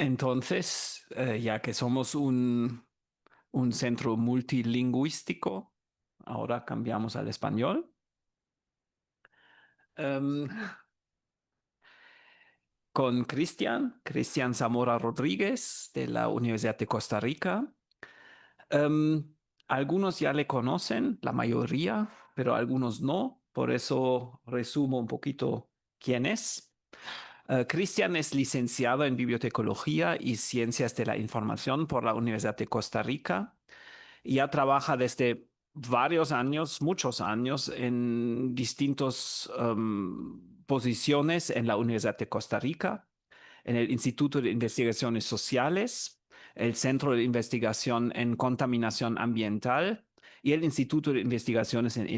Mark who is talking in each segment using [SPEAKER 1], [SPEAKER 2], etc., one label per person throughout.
[SPEAKER 1] Entonces, ya que somos un centro multilingüístico, ahora cambiamos al español. Em, con Cristian Zamora Rodríguez de la Universidad de Costa Rica. Em, Algunos ya le conocen, la mayoría, pero algunos no. Por eso resumo un poquito quién es. Cristian es licenciado en Bibliotecología y Ciencias de la Información por la Universidad de Costa Rica. Ya trabaja desde varios años, muchos años, en distintas posiciones en la Universidad de Costa Rica, en el Instituto de Investigaciones Sociales, el Centro de Investigación en Contaminación Ambiental y el Instituto de Investigaciones en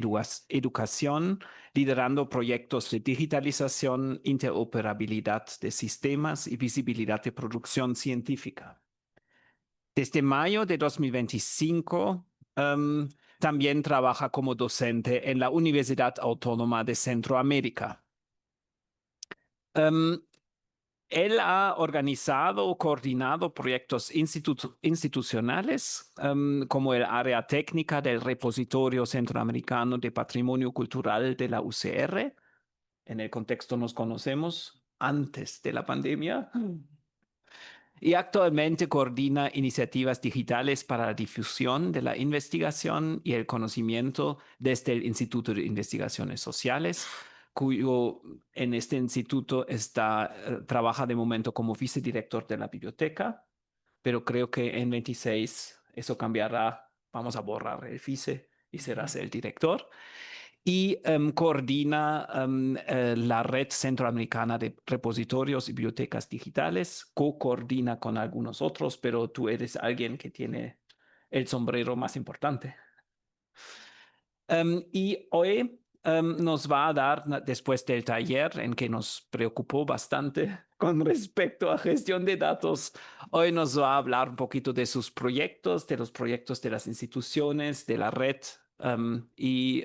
[SPEAKER 1] Educación, liderando proyectos de digitalización, interoperabilidad de sistemas y visibilidad de producción científica. Desde mayo de 2025, también trabaja como docente en la Universidad Autónoma de Centroamérica. Em, Él ha organizado o coordinado proyectos institucionales como el área técnica del Repositorio Centroamericano de Patrimonio Cultural de la UCR. En el contexto nos conocemos antes de la pandemia. Y actualmente coordina iniciativas digitales para la difusión de la investigación y el conocimiento desde el Instituto de Investigaciones Sociales, cuyo en este instituto trabaja de momento como vicedirector de la biblioteca, pero creo que en 26 eso cambiará. Vamos a borrar el vice y serás el director y coordina la Red Centroamericana de Repositorios y Bibliotecas Digitales, co-coordina con algunos otros, pero tú eres alguien que tiene el sombrero más importante. Y hoy nos va a dar, después del taller en que nos preocupó bastante con respecto a gestión de datos, hoy nos va a hablar un poquito de sus proyectos, de los proyectos de las instituciones, de la red y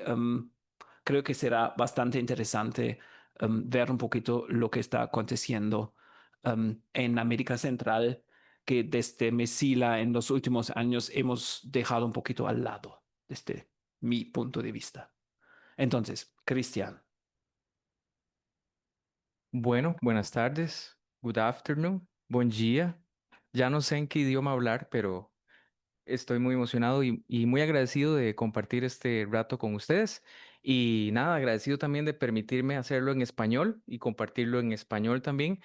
[SPEAKER 1] creo que será bastante interesante ver un poquito lo que está aconteciendo en América Central, que desde Mesila en los últimos años hemos dejado un poquito al lado, desde mi punto de vista. Entonces, Cristian.
[SPEAKER 2] Bueno, buenas tardes, good afternoon, buen día. Ya no sé en qué idioma hablar, pero estoy muy emocionado y muy agradecido de compartir este rato con ustedes. Y nada, agradecido también de permitirme hacerlo en español y compartirlo en español también,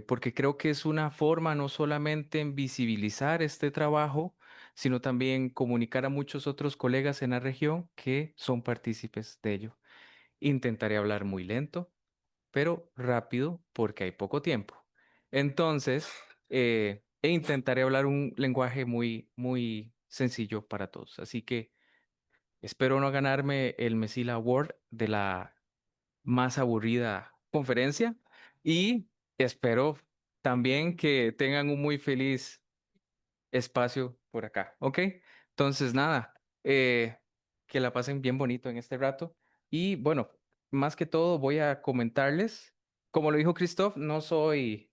[SPEAKER 2] porque creo que es una forma no solamente en visibilizar este trabajo, sino también comunicar a muchos otros colegas en la región que son partícipes de ello. Intentaré hablar muy lento pero rápido porque hay poco tiempo. Entonces, intentaré hablar un lenguaje muy sencillo para todos. Así que espero no ganarme el Mesila Award de la más aburrida conferencia y espero también que tengan un muy feliz espacio por acá, ¿ok? Entonces, nada, que la pasen bien bonito en este rato. Y bueno, más que todo voy a comentarles, como lo dijo Christoph, no soy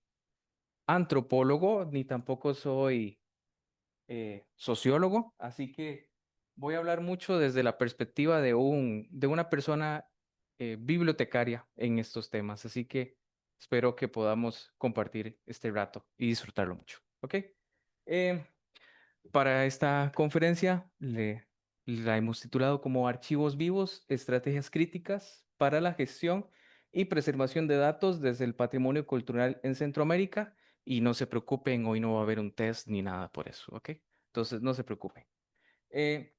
[SPEAKER 2] antropólogo ni tampoco soy sociólogo, así que voy a hablar mucho desde la perspectiva de una persona bibliotecaria en estos temas. Así que espero que podamos compartir este rato y disfrutarlo mucho, ¿ok? Eh, para esta conferencia la hemos titulado como Archivos vivos, estrategias críticas para la gestión y preservación de datos desde el patrimonio cultural en Centroamérica. Y no se preocupen, hoy no va a haber un test ni nada por eso, ¿ok? Entonces, no se preocupen. Eh,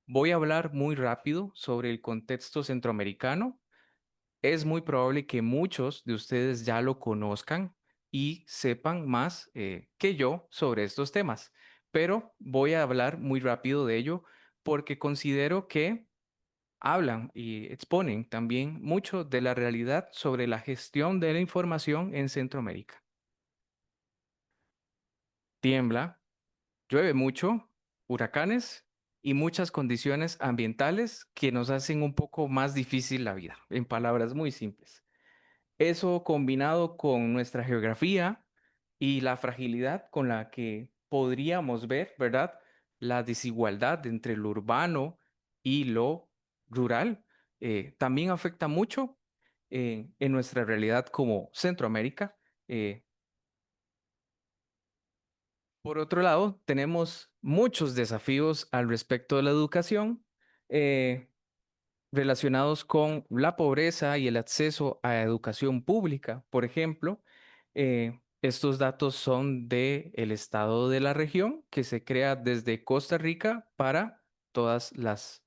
[SPEAKER 2] Voy a hablar muy rápido sobre el contexto centroamericano. Es muy probable que muchos de ustedes ya lo conozcan y sepan más que yo sobre estos temas, pero voy a hablar muy rápido de ello porque considero que hablan y exponen también mucho de la realidad sobre la gestión de la información en Centroamérica. Tiembla, llueve mucho, huracanes y muchas condiciones ambientales que nos hacen un poco más difícil la vida, en palabras muy simples. Eso combinado con nuestra geografía y la fragilidad con la que podríamos ver, ¿verdad? La desigualdad entre lo urbano y lo rural también afecta mucho en nuestra realidad como Centroamérica. Eh, por otro lado, tenemos muchos desafíos al respecto de la educación. eh, Relacionados con la pobreza y el acceso a educación pública. Por ejemplo, estos datos son del estado de la región que se crea desde Costa Rica para todas las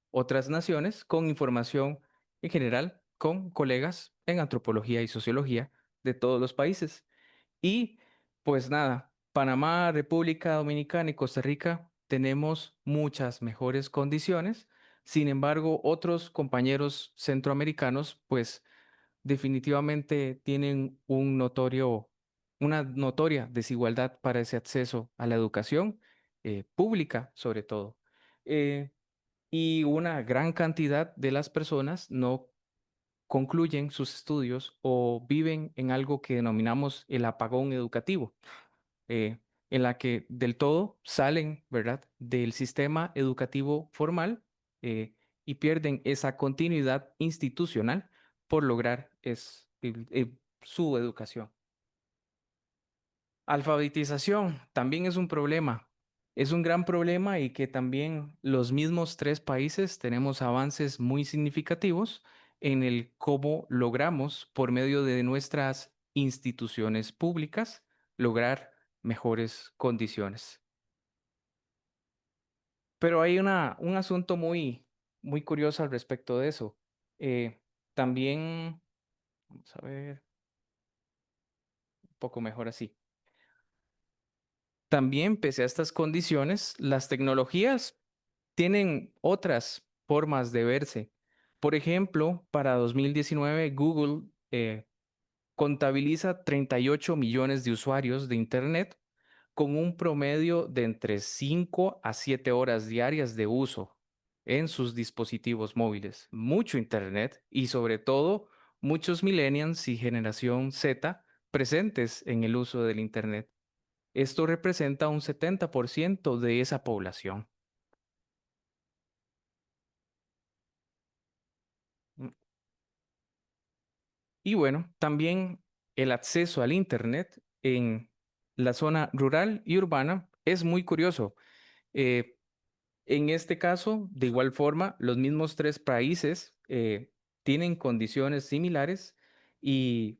[SPEAKER 2] otras naciones con información en general con colegas en antropología y sociología de todos los países. Y pues nada, Panamá, República Dominicana y Costa Rica tenemos muchas mejores condiciones. Sin embargo, otros compañeros centroamericanos, pues definitivamente tienen una notoria desigualdad para ese acceso a la educación pública, sobre todo. Eh, y una gran cantidad de las personas no concluyen sus estudios o viven en algo que denominamos el apagón educativo, eh, en la que del todo salen, ¿verdad?, del sistema educativo formal y pierden esa continuidad institucional por lograr su educación. Alfabetización también es un problema. Es un gran problema y que también los mismos tres países tenemos avances muy significativos en el cómo logramos, por medio de nuestras instituciones públicas, lograr mejores condiciones. Pero hay un asunto muy curioso al respecto de eso. También, vamos a ver, un poco mejor así. También, pese a estas condiciones, las tecnologías tienen otras formas de verse. Por ejemplo, para 2019, Google contabiliza 38 millones de usuarios de Internet con un promedio de entre 5 a 7 horas diarias de uso en sus dispositivos móviles. Mucho Internet y sobre todo muchos millennials y generación Z presentes en el uso del Internet. Esto representa un 70% de esa población. Mm, Y bueno, también el acceso al Internet en la zona rural y urbana es muy curioso. Eh, en este caso, de igual forma, los mismos tres países tienen condiciones similares y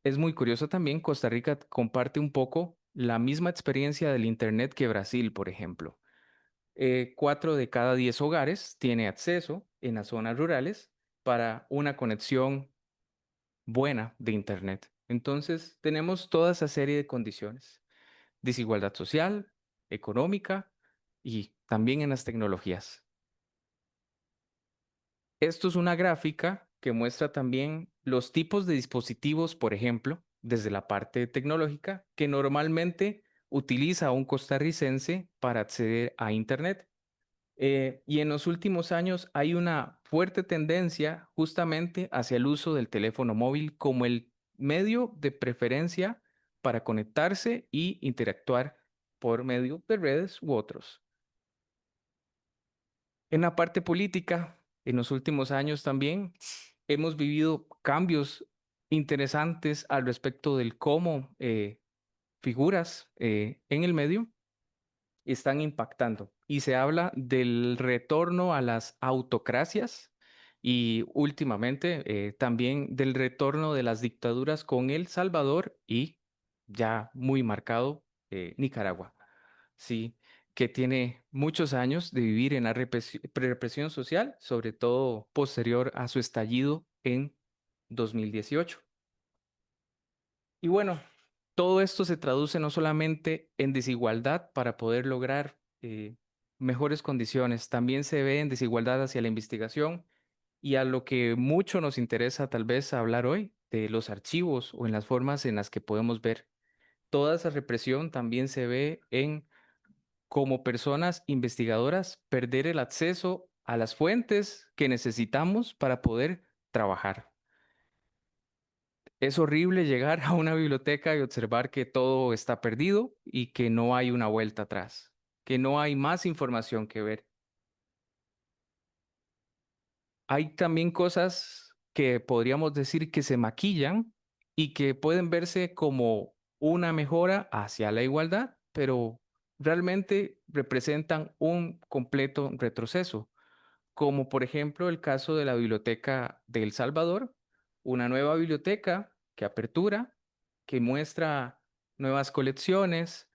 [SPEAKER 2] es muy curioso también, Costa Rica comparte un poco la misma experiencia del Internet que Brasil, por ejemplo. 4 de cada 10 hogares tiene acceso en las zonas rurales para una conexión buena de Internet. Entonces, tenemos toda esa serie de condiciones. Desigualdad social, económica y también en las tecnologías. Esto es una gráfica que muestra también los tipos de dispositivos, por ejemplo, desde la parte tecnológica, que normalmente utiliza un costarricense para acceder a Internet. Y en los últimos años hay una fuerte tendencia justamente hacia el uso del teléfono móvil como el medio de preferencia para conectarse y interactuar por medio de redes u otros. En la parte política, en los últimos años también hemos vivido cambios interesantes al respecto del cómo figuras en el medio están impactando. Y se habla del retorno a las autocracias y últimamente también del retorno de las dictaduras con El Salvador y ya muy marcado Nicaragua. Sí, que tiene muchos años de vivir en la represión social, sobre todo posterior a su estallido en 2018. Y bueno, todo esto se traduce no solamente en desigualdad para poder lograr mejores condiciones, también se ve en desigualdad hacia la investigación y a lo que mucho nos interesa tal vez hablar hoy, de los archivos o en las formas en las que podemos ver. Toda esa represión también se ve en como personas investigadoras perder el acceso a las fuentes que necesitamos para poder trabajar. Es horrible llegar a una biblioteca y observar que todo está perdido y que no hay una vuelta atrás, que no hay más información que ver. Hay también cosas que podríamos decir que se maquillan y que pueden verse como una mejora hacia la igualdad, pero realmente representan un completo retroceso, como por ejemplo el caso de la Biblioteca de El Salvador, una nueva biblioteca que apertura, que muestra nuevas colecciones,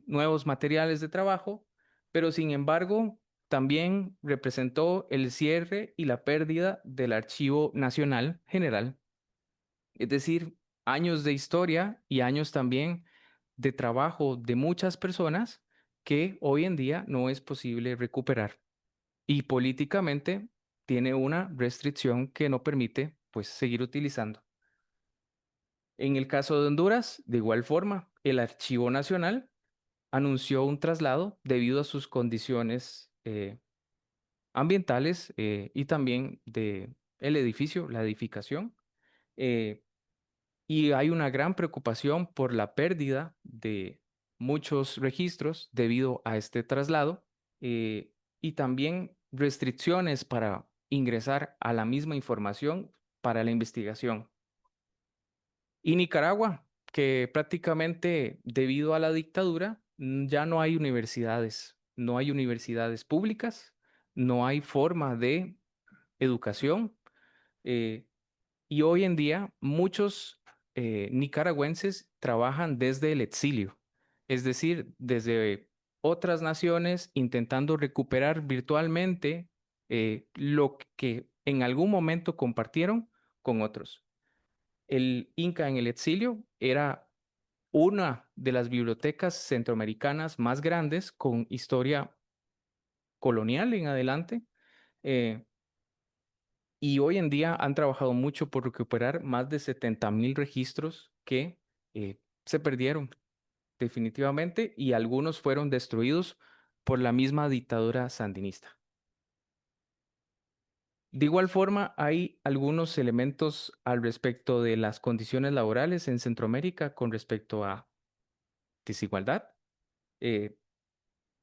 [SPEAKER 2] nuevos materiales de trabajo, pero sin embargo también representó el cierre y la pérdida del Archivo Nacional General, es decir, años de historia y años también de trabajo de muchas personas que hoy en día no es posible recuperar y políticamente tiene una restricción que no permite pues seguir utilizando. En el caso de Honduras, de igual forma, el Archivo Nacional anunció un traslado debido a sus condiciones ambientales y también de el edificio, la edificación. eh, y hay una gran preocupación por la pérdida de muchos registros debido a este traslado eh, y también restricciones para ingresar a la misma información para la investigación. Y Nicaragua, que prácticamente debido a la dictadura ya no hay universidades, no hay universidades públicas, no hay forma de educación. eh, y hoy en día muchos nicaragüenses trabajan desde el exilio, es decir, desde otras naciones intentando recuperar virtualmente lo que en algún momento compartieron con otros. El Inca en el exilio era una de las bibliotecas centroamericanas más grandes con historia colonial en adelante. eh, Y hoy en día han trabajado mucho por recuperar más de 70.000 registros que se perdieron definitivamente y algunos fueron destruidos por la misma dictadura sandinista. De igual forma, hay algunos elementos al respecto de las condiciones laborales en Centroamérica con respecto a desigualdad. eh,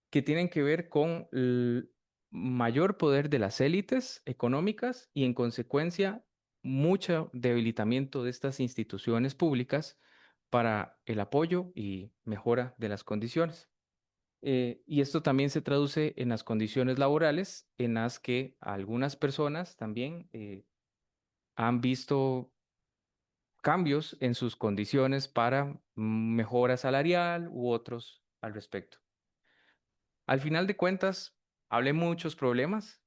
[SPEAKER 2] que tienen que ver con el mayor poder de las élites económicas y en consecuencia mucho debilitamiento de estas instituciones públicas para el apoyo y mejora de las condiciones. Y esto también se traduce en las condiciones laborales en las que algunas personas también han visto cambios en sus condiciones para mejora salarial u otros al respecto. Al final de cuentas, hablé muchos problemas,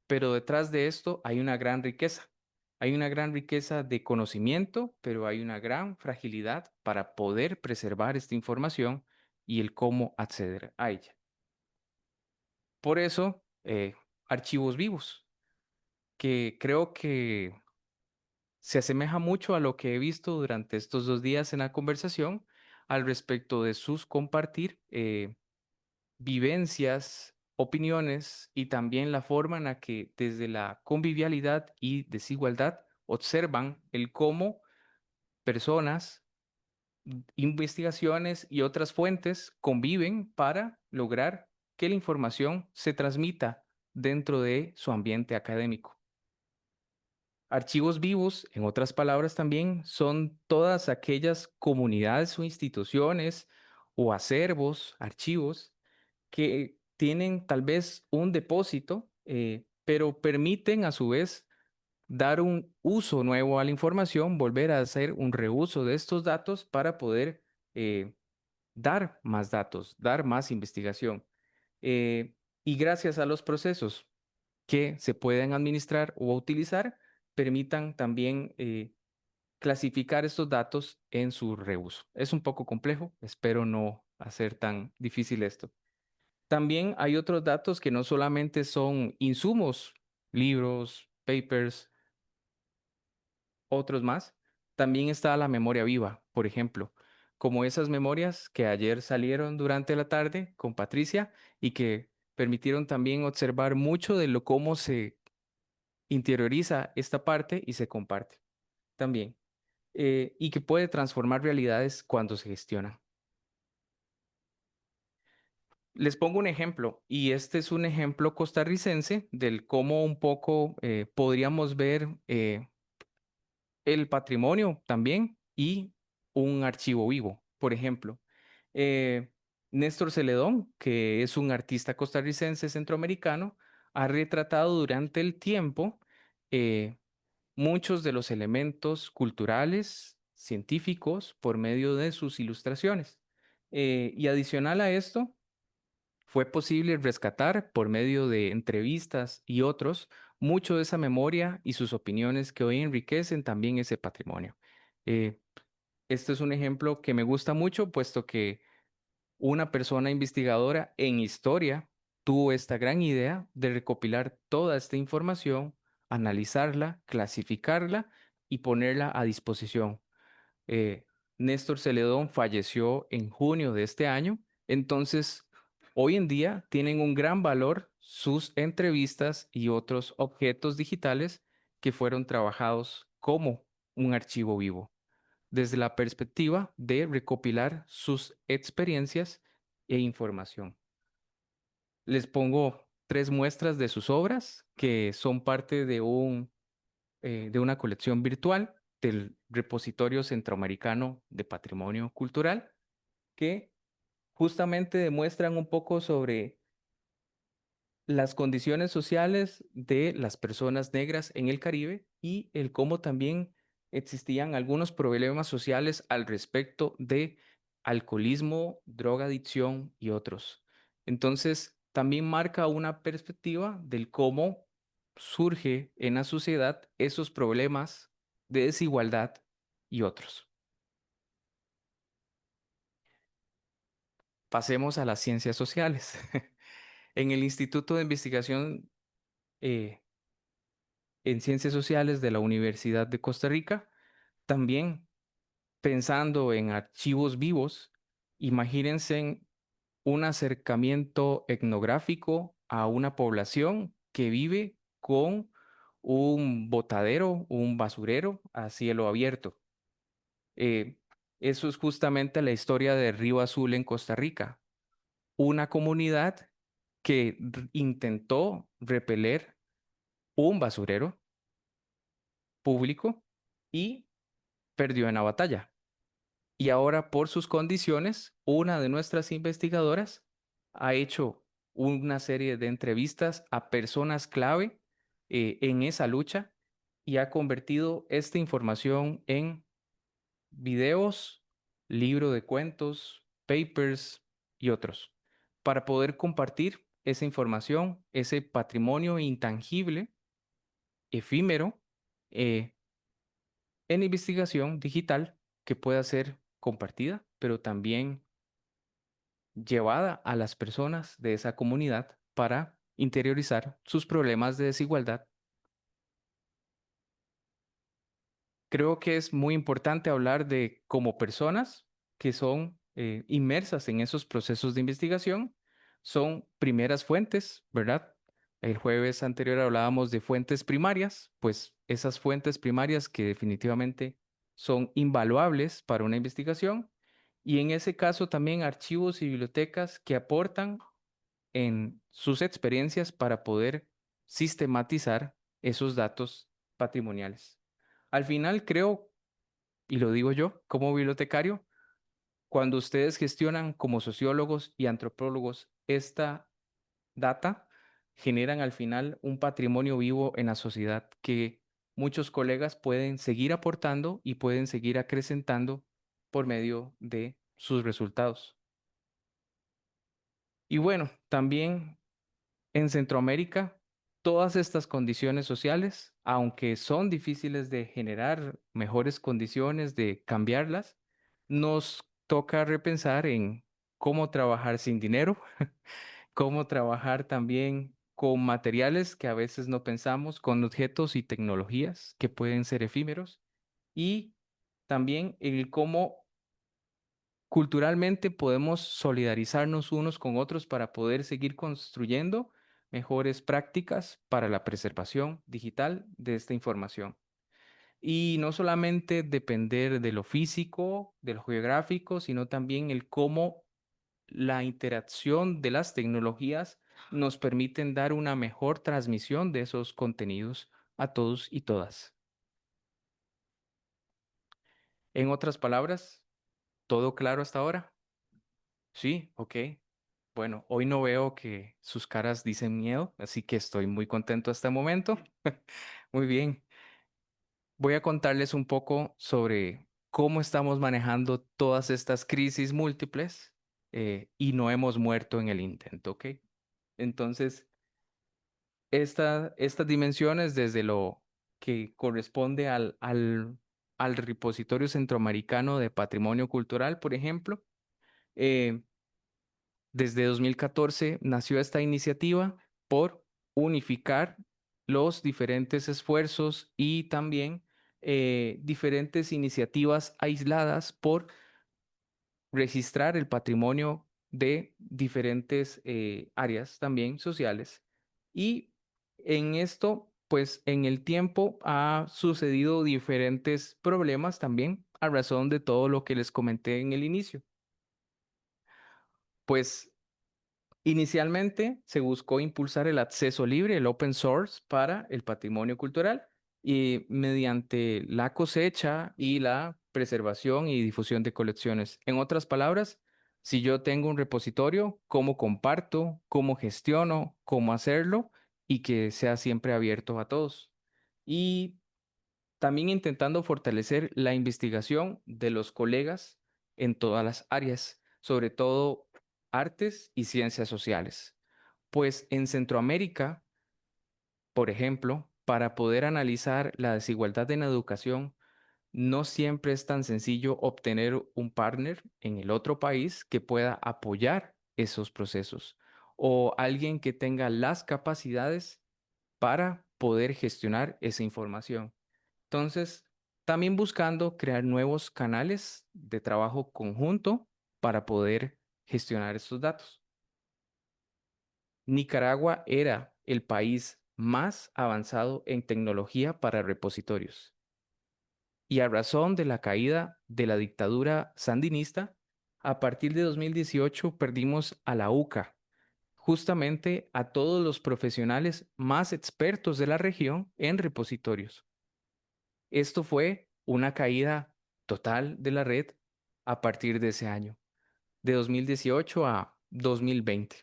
[SPEAKER 2] pero detrás de esto hay una gran riqueza. Hay una gran riqueza de conocimiento, pero hay una gran fragilidad para poder preservar esta información y el cómo acceder a ella. Por eso, archivos vivos, que creo que se asemeja mucho a lo que he visto durante estos 2 días en la conversación al respecto de sus compartir. Vivencias, opiniones y también la forma en la que desde la convivialidad y desigualdad observan el cómo personas, investigaciones y otras fuentes conviven para lograr que la información se transmita dentro de su ambiente académico. Archivos vivos, en otras palabras también, son todas aquellas comunidades o instituciones o acervos, archivos que tienen tal vez un depósito, pero permiten a su vez dar un uso nuevo a la información, volver a hacer un reuso de estos datos para poder eh, dar más datos, dar más investigación. Y gracias a los procesos que se pueden administrar o utilizar, permitan también clasificar estos datos en su reuso. Es un poco complejo, espero no hacer tan difícil esto. También hay otros datos que no solamente son insumos, libros, papers, otros más. También está la memoria viva, por ejemplo, como esas memorias que ayer salieron durante la tarde con Patricia y que permitieron también observar mucho de lo cómo se interioriza esta parte y se comparte también. y que puede transformar realidades cuando se gestiona. Les pongo un ejemplo, y este es un ejemplo costarricense del cómo un poco podríamos ver el patrimonio también y un archivo vivo. Por ejemplo, eh, Néstor Celedón, que es un artista costarricense centroamericano, ha retratado durante el tiempo eh, muchos de los elementos culturales, científicos, por medio de sus ilustraciones. Y adicional a esto, fue posible rescatar por medio de entrevistas y otros mucho de esa memoria y sus opiniones que hoy enriquecen también ese patrimonio. Eh, este es un ejemplo que me gusta mucho, puesto que una persona investigadora en historia tuvo esta gran idea de recopilar toda esta información, analizarla, clasificarla y ponerla a disposición. eh, Néstor Celedón falleció en junio de este año, entonces hoy en día tienen un gran valor sus entrevistas y otros objetos digitales que fueron trabajados como un archivo vivo, desde la perspectiva de recopilar sus experiencias e información. Les pongo tres muestras de sus obras que son parte de una colección virtual del Repositorio Centroamericano de Patrimonio Cultural, que justamente demuestran un poco sobre las condiciones sociales de las personas negras en el Caribe y el cómo también existían algunos problemas sociales al respecto de alcoholismo, drogadicción y otros. Entonces, también marca una perspectiva del cómo surge en la sociedad esos problemas de desigualdad y otros. Pasemos a las ciencias sociales. En el Instituto de Investigación eh, en Ciencias Sociales de la Universidad de Costa Rica, también pensando en archivos vivos, imagínense un acercamiento etnográfico a una población que vive con un botadero, un basurero a cielo abierto. Eh, Eso es justamente la historia de Río Azul en Costa Rica, una comunidad que intentó repeler un basurero público y perdió en la batalla. Y ahora, por sus condiciones, una de nuestras investigadoras ha hecho una serie de entrevistas a personas clave en esa lucha y ha convertido esta información en videos, libro de cuentos, papers y otros, para poder compartir esa información, ese patrimonio intangible, efímero, eh, en investigación digital que pueda ser compartida, pero también llevada a las personas de esa comunidad para interiorizar sus problemas de desigualdad. Creo que es muy importante hablar de como personas que son inmersas en esos procesos de investigación, son primeras fuentes, ¿verdad? El jueves anterior hablábamos de fuentes primarias, pues esas fuentes primarias que definitivamente son invaluables para una investigación, y en ese caso también archivos y bibliotecas que aportan en sus experiencias para poder sistematizar esos datos patrimoniales. Al final creo, y lo digo yo como bibliotecario, cuando ustedes gestionan como sociólogos y antropólogos esta data, generan al final un patrimonio vivo en la sociedad que muchos colegas pueden seguir aportando y pueden seguir acrecentando por medio de sus resultados. Y bueno, también en Centroamérica, todas estas condiciones sociales, aunque son difíciles de generar mejores condiciones, de cambiarlas, nos toca repensar en cómo trabajar sin dinero, cómo trabajar también con materiales que a veces no pensamos, con objetos y tecnologías que pueden ser efímeros, y también el cómo culturalmente podemos solidarizarnos unos con otros para poder seguir construyendo mejores prácticas para la preservación digital de esta información. Y no solamente depender de lo físico, de lo geográfico, sino también el cómo la interacción de las tecnologías nos permiten dar una mejor transmisión de esos contenidos a todos y todas. En otras palabras, ¿todo claro hasta ahora? Sí, ok. Bueno, hoy no veo que sus caras dicen miedo, así que estoy muy contento hasta el momento. Muy bien. Voy a contarles un poco sobre cómo estamos manejando todas estas crisis múltiples y no hemos muerto en el intento, ¿ok? Entonces, estas dimensiones, desde lo que corresponde al Repositorio Centroamericano de Patrimonio Cultural, por ejemplo, eh, desde 2014 nació esta iniciativa por unificar los diferentes esfuerzos y también diferentes iniciativas aisladas por registrar el patrimonio de diferentes áreas también sociales. Y en esto, pues en el tiempo ha sucedido diferentes problemas también a razón de todo lo que les comenté en el inicio. Pues inicialmente se buscó impulsar el acceso libre, el open source, para el patrimonio cultural y mediante la cosecha y la preservación y difusión de colecciones. En otras palabras, si yo tengo un repositorio, cómo comparto, cómo gestiono, cómo hacerlo y que sea siempre abierto a todos. Y también intentando fortalecer la investigación de los colegas en todas las áreas, sobre todo artes y ciencias sociales. Pues en Centroamérica, por ejemplo, para poder analizar la desigualdad en educación, no siempre es tan sencillo obtener un partner en el otro país que pueda apoyar esos procesos o alguien que tenga las capacidades para poder gestionar esa información. Entonces, también buscando crear nuevos canales de trabajo conjunto para poder gestionar estos datos. Nicaragua era el país más avanzado en tecnología para repositorios. Y a razón de la caída de la dictadura sandinista, a partir de 2018 perdimos a la UCA, justamente a todos los profesionales más expertos de la región en repositorios. Esto fue una caída total de la red a partir de ese año, de 2018 a 2020.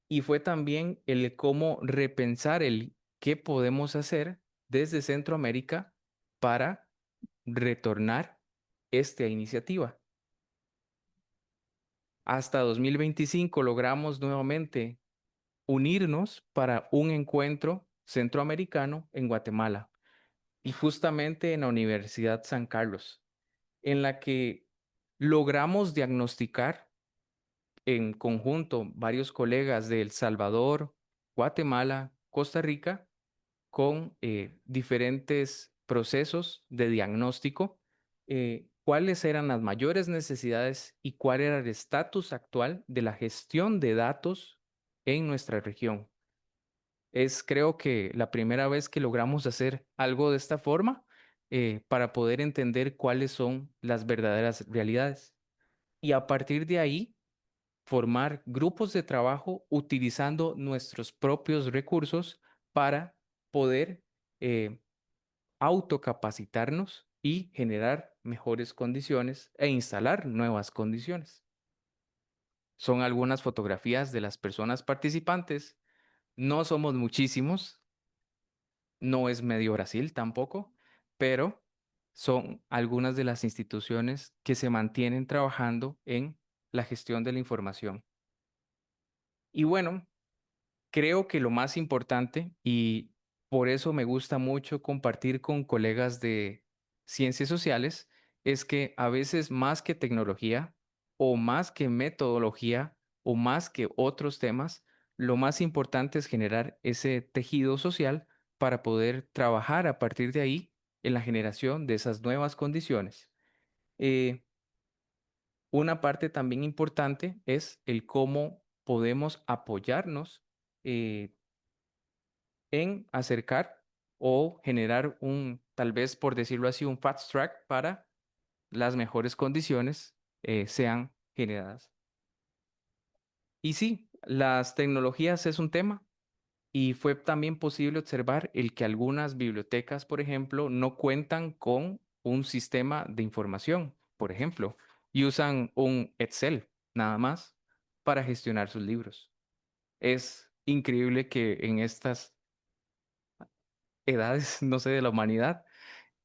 [SPEAKER 2] Y fue también el cómo repensar el qué podemos hacer desde Centroamérica para retornar esta iniciativa. Hasta 2025 logramos nuevamente unirnos para un encuentro centroamericano en Guatemala y justamente en la Universidad San Carlos, en la que logramos diagnosticar en conjunto varios colegas de El Salvador, Guatemala, Costa Rica, con diferentes procesos de diagnóstico, cuáles eran las mayores necesidades y cuál era el estatus actual de la gestión de datos en nuestra región. Es creo que la primera vez que logramos hacer algo de esta forma para poder entender cuáles son las verdaderas realidades. Y a partir de ahí, formar grupos de trabajo utilizando nuestros propios recursos para poder eh, autocapacitarnos y generar mejores condiciones e instalar nuevas condiciones. Son algunas fotografías de las personas participantes. No somos muchísimos, no es medio Brasil tampoco, pero son algunas de las instituciones que se mantienen trabajando en la gestión de la información. Y bueno, creo que lo más importante, y por eso me gusta mucho compartir con colegas de ciencias sociales, es que a veces más que tecnología o más que metodología o más que otros temas, lo más importante es generar ese tejido social para poder trabajar a partir de ahí en la generación de esas nuevas condiciones. Eh, una parte también importante es el cómo podemos apoyarnos en acercar o generar un tal vez por decirlo así, un fast track para las mejores condiciones sean generadas. Y sí, las tecnologías es un tema y fue también posible observar el que algunas bibliotecas, por ejemplo, no cuentan con un sistema de información, por ejemplo, y usan un Excel nada más para gestionar sus libros. Es increíble que en estas edades, no sé, de la humanidad,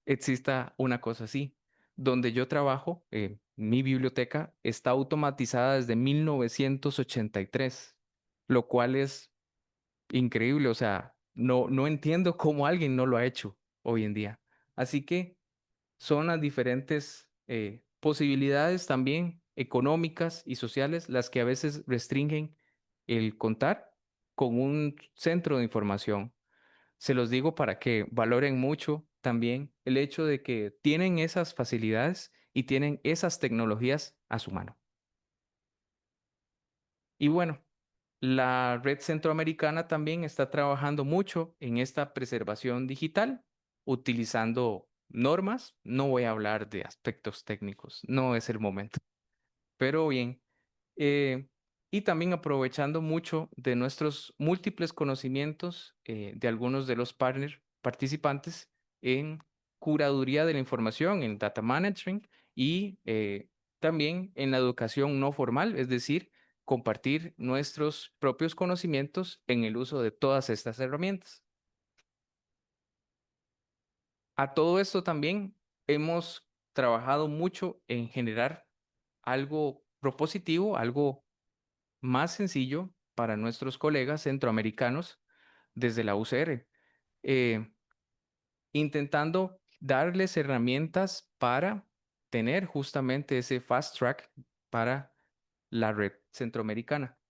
[SPEAKER 2] exista una cosa así. Donde yo trabajo, mi biblioteca está automatizada desde 1983, lo cual es increíble. O sea, no entiendo cómo alguien no lo ha hecho hoy en día. Así que son las diferentes posibilidades también económicas y sociales las que a veces restringen el contar con un centro de información. Se los digo para que valoren mucho también el hecho de que tienen esas facilidades y tienen esas tecnologías a su mano. Y bueno, la red centroamericana también está trabajando mucho en esta preservación digital, utilizando normas. No voy a hablar de aspectos técnicos, no es el momento. Pero bien, eh, y también aprovechando mucho de nuestros múltiples conocimientos de algunos de los partners participantes en curaduría de la información, en data management y también en la educación no formal, es decir, compartir nuestros propios conocimientos en el uso de todas estas herramientas. A todo esto también hemos trabajado mucho en generar algo propositivo, algo más sencillo para nuestros colegas centroamericanos desde la UCR, eh, intentando darles herramientas para tener justamente ese fast track para la red centroamericana.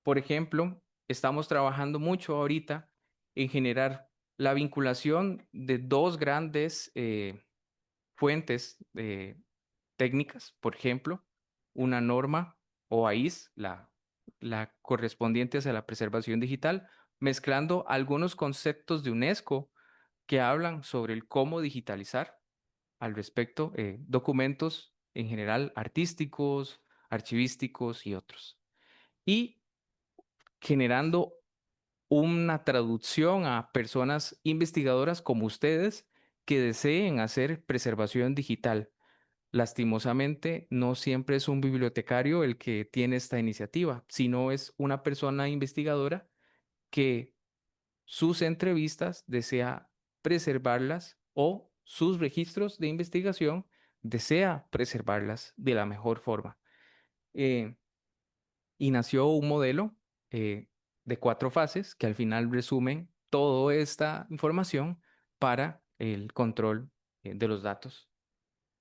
[SPEAKER 2] Por ejemplo, estamos trabajando mucho ahorita en generar la vinculación de dos grandes fuentes técnicas, por ejemplo, una norma OAIS, la correspondiente hacia la preservación digital, mezclando algunos conceptos de UNESCO que hablan sobre el cómo digitalizar al respecto documentos en general artísticos, archivísticos y otros. Y generando una traducción a personas investigadoras como ustedes que deseen hacer preservación digital. Lastimosamente, no siempre es un bibliotecario el que tiene esta iniciativa, sino es una persona investigadora que sus entrevistas desea preservarlas o sus registros de investigación desea preservarlas de la mejor forma. Eh, y nació un modelo eh, de 4 fases que al final resumen toda esta información para el control de los datos.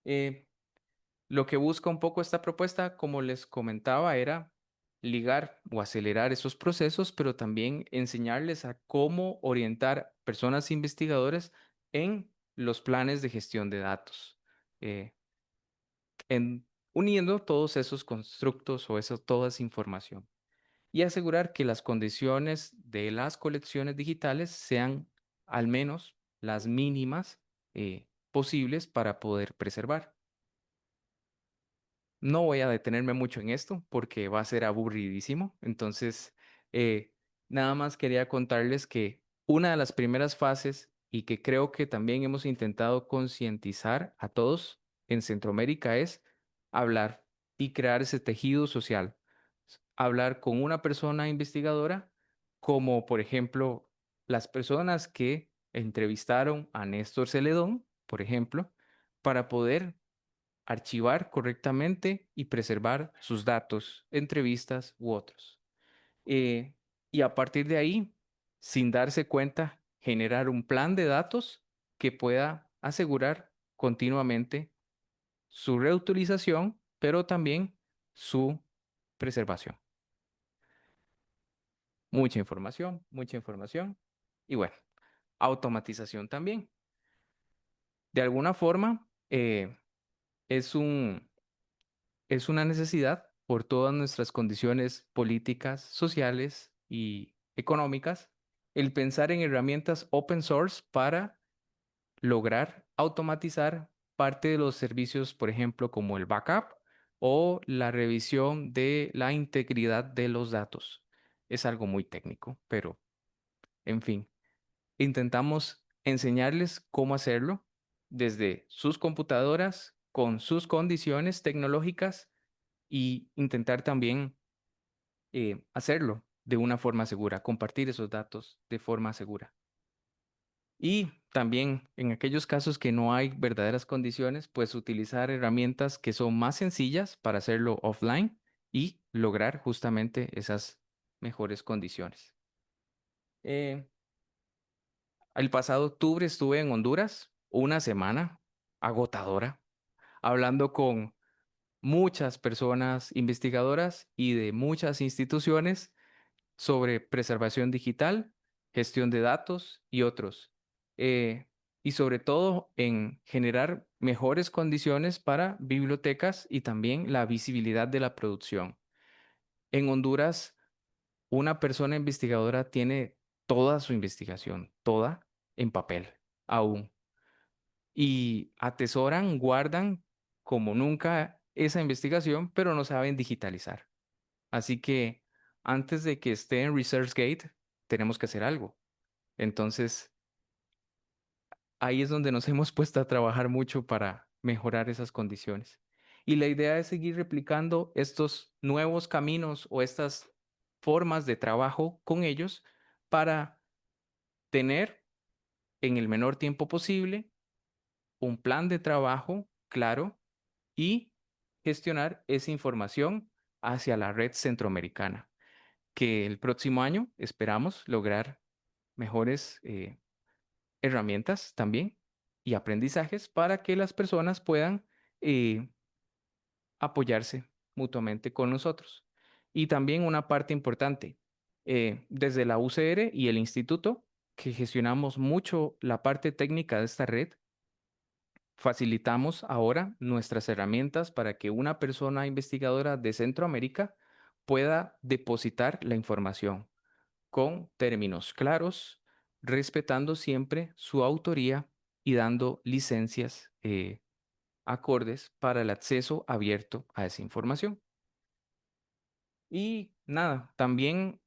[SPEAKER 2] Eh, Lo que busca un poco esta propuesta, como les comentaba, era ligar o acelerar esos procesos, pero también enseñarles a cómo orientar personas investigadoras en los planes de gestión de datos, eh, en, uniendo todos esos constructos o toda esa información y asegurar que las condiciones de las colecciones digitales sean al menos las mínimas posibles para poder preservar. No voy a detenerme mucho en esto porque va a ser aburridísimo. Entonces, eh, nada más quería contarles que una de las primeras fases y que creo que también hemos intentado concientizar a todos en Centroamérica es hablar y crear ese tejido social. Hablar con una persona investigadora, como por ejemplo las personas que entrevistaron a Néstor Celedón, por ejemplo, para poder archivar correctamente y preservar sus datos, entrevistas u otros. Eh, y a partir de ahí, sin darse cuenta, generar un plan de datos que pueda asegurar continuamente su reutilización, pero también su preservación. Mucha información. Y bueno, automatización también. De alguna forma, es un, es una necesidad por todas nuestras condiciones políticas, sociales y económicas, el pensar en herramientas open source para lograr automatizar parte de los servicios, por ejemplo, como el backup o la revisión de la integridad de los datos. Es algo muy técnico, pero en fin, intentamos enseñarles cómo hacerlo desde sus computadoras, con sus condiciones tecnológicas y intentar también hacerlo de una forma segura, compartir esos datos de forma segura. Y también en aquellos casos que no hay verdaderas condiciones, pues utilizar herramientas que son más sencillas para hacerlo offline y lograr justamente esas mejores condiciones. Eh, el pasado octubre estuve en Honduras una semana agotadora, hablando con muchas personas investigadoras y de muchas instituciones sobre preservación digital, gestión de datos y otros. Eh, y sobre todo en generar mejores condiciones para bibliotecas y también la visibilidad de la producción. En Honduras, una persona investigadora tiene toda su investigación, toda en papel, aún. Y atesoran, guardan como nunca esa investigación, pero no saben digitalizar. Así que antes de que esté en ResearchGate, tenemos que hacer algo. Entonces, ahí es donde nos hemos puesto a trabajar mucho para mejorar esas condiciones. Y la idea es seguir replicando estos nuevos caminos o estas formas de trabajo con ellos para tener en el menor tiempo posible un plan de trabajo claro y gestionar esa información hacia la red centroamericana, que el próximo año esperamos lograr mejores herramientas también y aprendizajes para que las personas puedan eh, apoyarse mutuamente con nosotros. Y también una parte importante, desde la UCR y el instituto, que gestionamos mucho la parte técnica de esta red, facilitamos ahora nuestras herramientas para que una persona investigadora de Centroamérica pueda depositar la información con términos claros, respetando siempre su autoría y dando licencias acordes para el acceso abierto a esa información. Y nada, también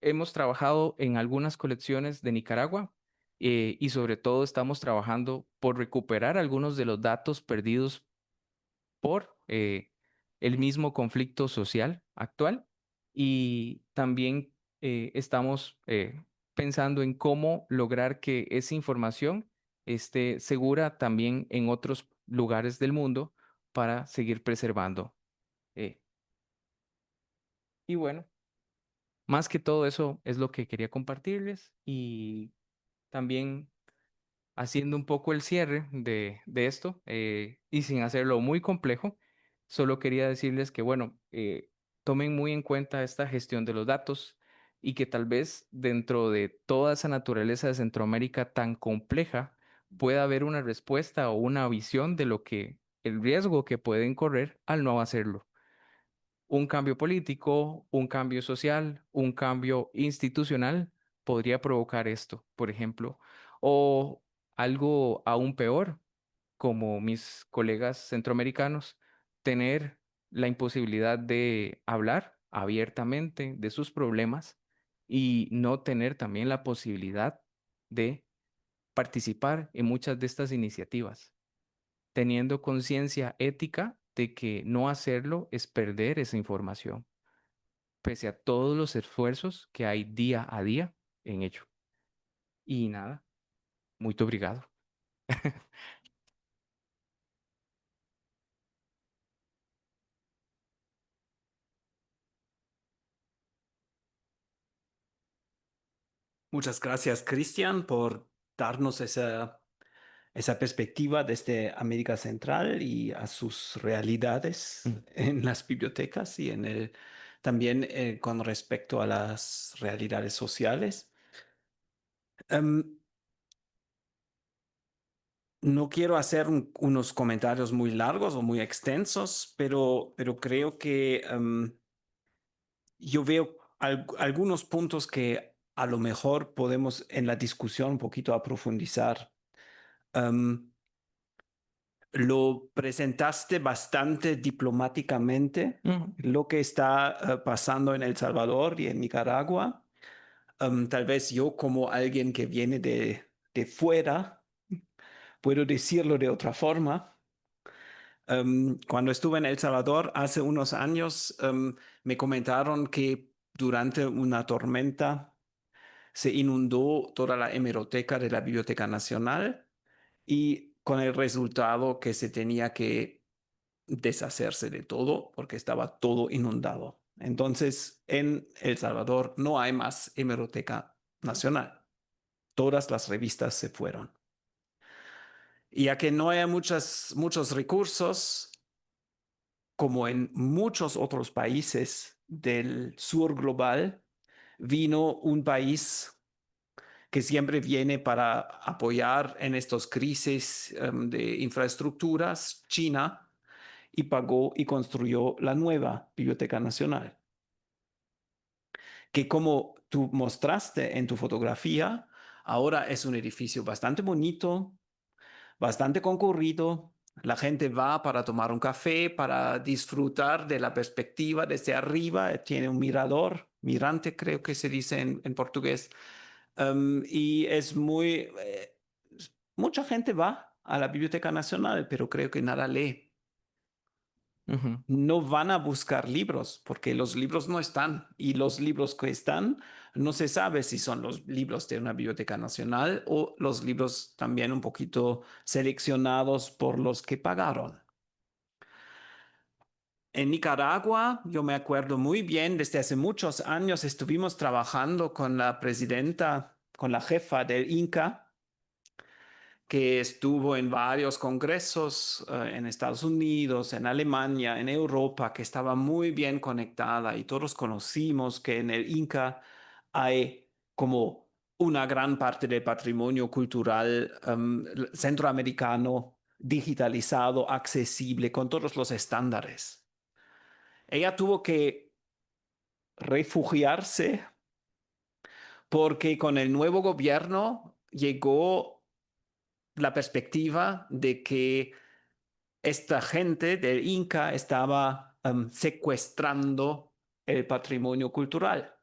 [SPEAKER 2] hemos trabajado en algunas colecciones de Nicaragua y sobre todo estamos trabajando por recuperar algunos de los datos perdidos por el mismo conflicto social actual y también estamos pensando en cómo lograr que esa información esté segura también en otros lugares del mundo para seguir preservando. eh. Y bueno, más que todo eso es lo que quería compartirles y también haciendo un poco el cierre de esto y sin hacerlo muy complejo, solo quería decirles que, bueno, tomen muy en cuenta esta gestión de los datos y que tal vez dentro de toda esa naturaleza de Centroamérica tan compleja pueda haber una respuesta o una visión de lo que el riesgo que pueden correr al no hacerlo. Un cambio político, un cambio social, un cambio institucional podría provocar esto, por ejemplo, o algo aún peor, como mis colegas centroamericanos, tener la imposibilidad de hablar abiertamente de sus problemas y no tener también la posibilidad de participar en muchas de estas iniciativas, teniendo conciencia ética de que no hacerlo es perder esa información pese a todos los esfuerzos que hay día a día en ello. Y nada, muy obrigado.
[SPEAKER 1] Muchas gracias, Cristian, por darnos esa perspectiva desde América Central y a sus realidades
[SPEAKER 2] Mm.
[SPEAKER 1] en las bibliotecas y también con respecto a las realidades sociales. Em, no quiero hacer unos comentarios muy largos o muy extensos, pero creo que yo veo algunos puntos que a lo mejor podemos en la discusión un poquito a profundizar. Em, lo presentaste bastante diplomáticamente,
[SPEAKER 2] Ujú,
[SPEAKER 1] lo que está pasando en El Salvador y en Nicaragua. Tal vez yo como alguien que viene de fuera, puedo decirlo de otra forma. Cuando estuve en El Salvador hace unos años, me comentaron que durante una tormenta se inundó toda la hemeroteca de la Biblioteca Nacional y con el resultado que se tenía que deshacerse de todo porque estaba todo inundado. Entonces, en El Salvador no hay más hemeroteca nacional. Todas las revistas se fueron. Y ya que no hay muchos recursos, como en muchos otros países del sur global, vino un país que siempre viene para apoyar en estas crisis de infraestructuras, China, y pagó y construyó la nueva Biblioteca Nacional, que como tú mostraste en tu fotografía, ahora es un edificio bastante bonito, bastante concurrido. La gente va para tomar un café, para disfrutar de la perspectiva desde arriba. Tiene un mirador, mirante creo que se dice en portugués. Y es mucha gente va a la Biblioteca Nacional, pero creo que nada lee.
[SPEAKER 2] ujú,
[SPEAKER 1] No van a buscar libros porque los libros no están y los libros que están no se sabe si son los libros de una biblioteca nacional o los libros también un poquito seleccionados por los que pagaron. En Nicaragua, yo me acuerdo muy bien, desde hace muchos años estuvimos trabajando con la presidenta, con la jefa del Inca, que estuvo en varios congresos en Estados Unidos, en Alemania, en Europa, que estaba muy bien conectada y todos conocimos que en el Inca hay como una gran parte del patrimonio cultural centroamericano digitalizado, accesible, con todos los estándares. Ella tuvo que refugiarse porque con el nuevo gobierno llegó la perspectiva de que esta gente del Inca estaba secuestrando el patrimonio cultural,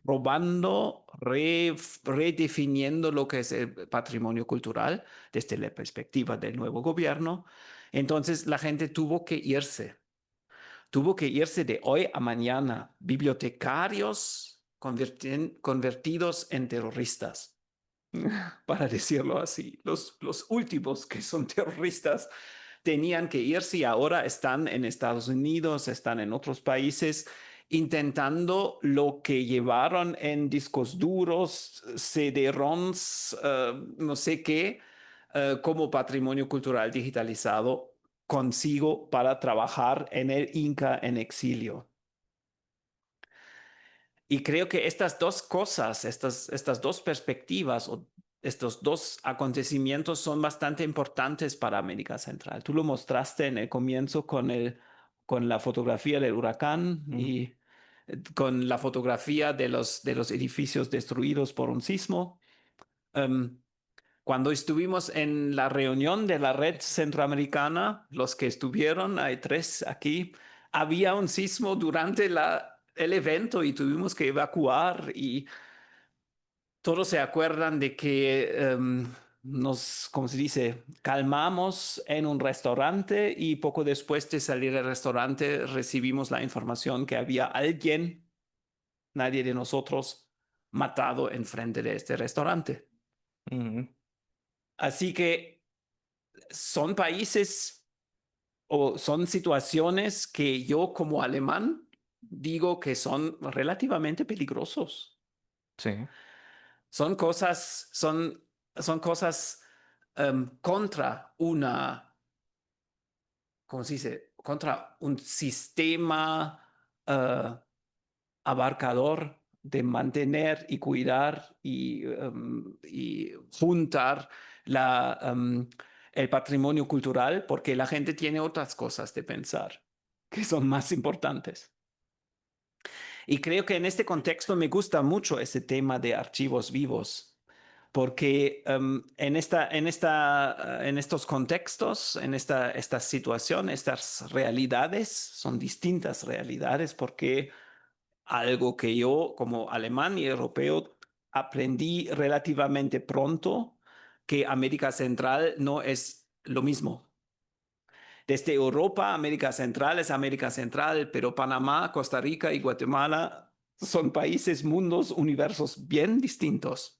[SPEAKER 1] robando, redefiniendo lo que es el patrimonio cultural desde la perspectiva del nuevo gobierno. Entonces la gente tuvo que irse de hoy a mañana, bibliotecarios convertidos en terroristas, para decirlo así. Los últimos que son terroristas tenían que irse y ahora están en Estados Unidos, están en otros países intentando lo que llevaron en discos duros, CD-ROMs, no sé qué, como patrimonio cultural digitalizado consigo para trabajar en el Inca en exilio. Y creo que estas dos cosas, estas dos perspectivas o estos dos acontecimientos son bastante importantes para América Central. Tú lo mostraste en el comienzo con la fotografía del huracán
[SPEAKER 2] ujú,
[SPEAKER 1] y con la fotografía de los edificios destruidos por un sismo. Um, Cuando estuvimos en la reunión de la red centroamericana, los que estuvieron, hay tres aquí, había un sismo durante el evento y tuvimos que evacuar y todos se acuerdan de que ¿cómo se dice? Calmamos en un restaurante y poco después de salir del restaurante recibimos la información que había alguien, nadie de nosotros, matado enfrente de este restaurante.
[SPEAKER 2] ujú.
[SPEAKER 1] Así que son países o son situaciones que yo como alemán digo que son relativamente peligrosos.
[SPEAKER 2] Sí.
[SPEAKER 1] Son cosas, son cosas contra ¿cómo se dice? Contra un sistema abarcador de mantener y cuidar y juntar el patrimonio cultural, porque la gente tiene otras cosas de pensar que son más importantes. Y creo que en este contexto me gusta mucho ese tema de archivos vivos, porque en estos contextos, esta situación, estas realidades son distintas realidades porque algo que yo como alemán y europeo aprendí relativamente pronto, que América Central no es lo mismo. Desde Europa, América Central es América Central, pero Panamá, Costa Rica y Guatemala son países, mundos, universos bien distintos.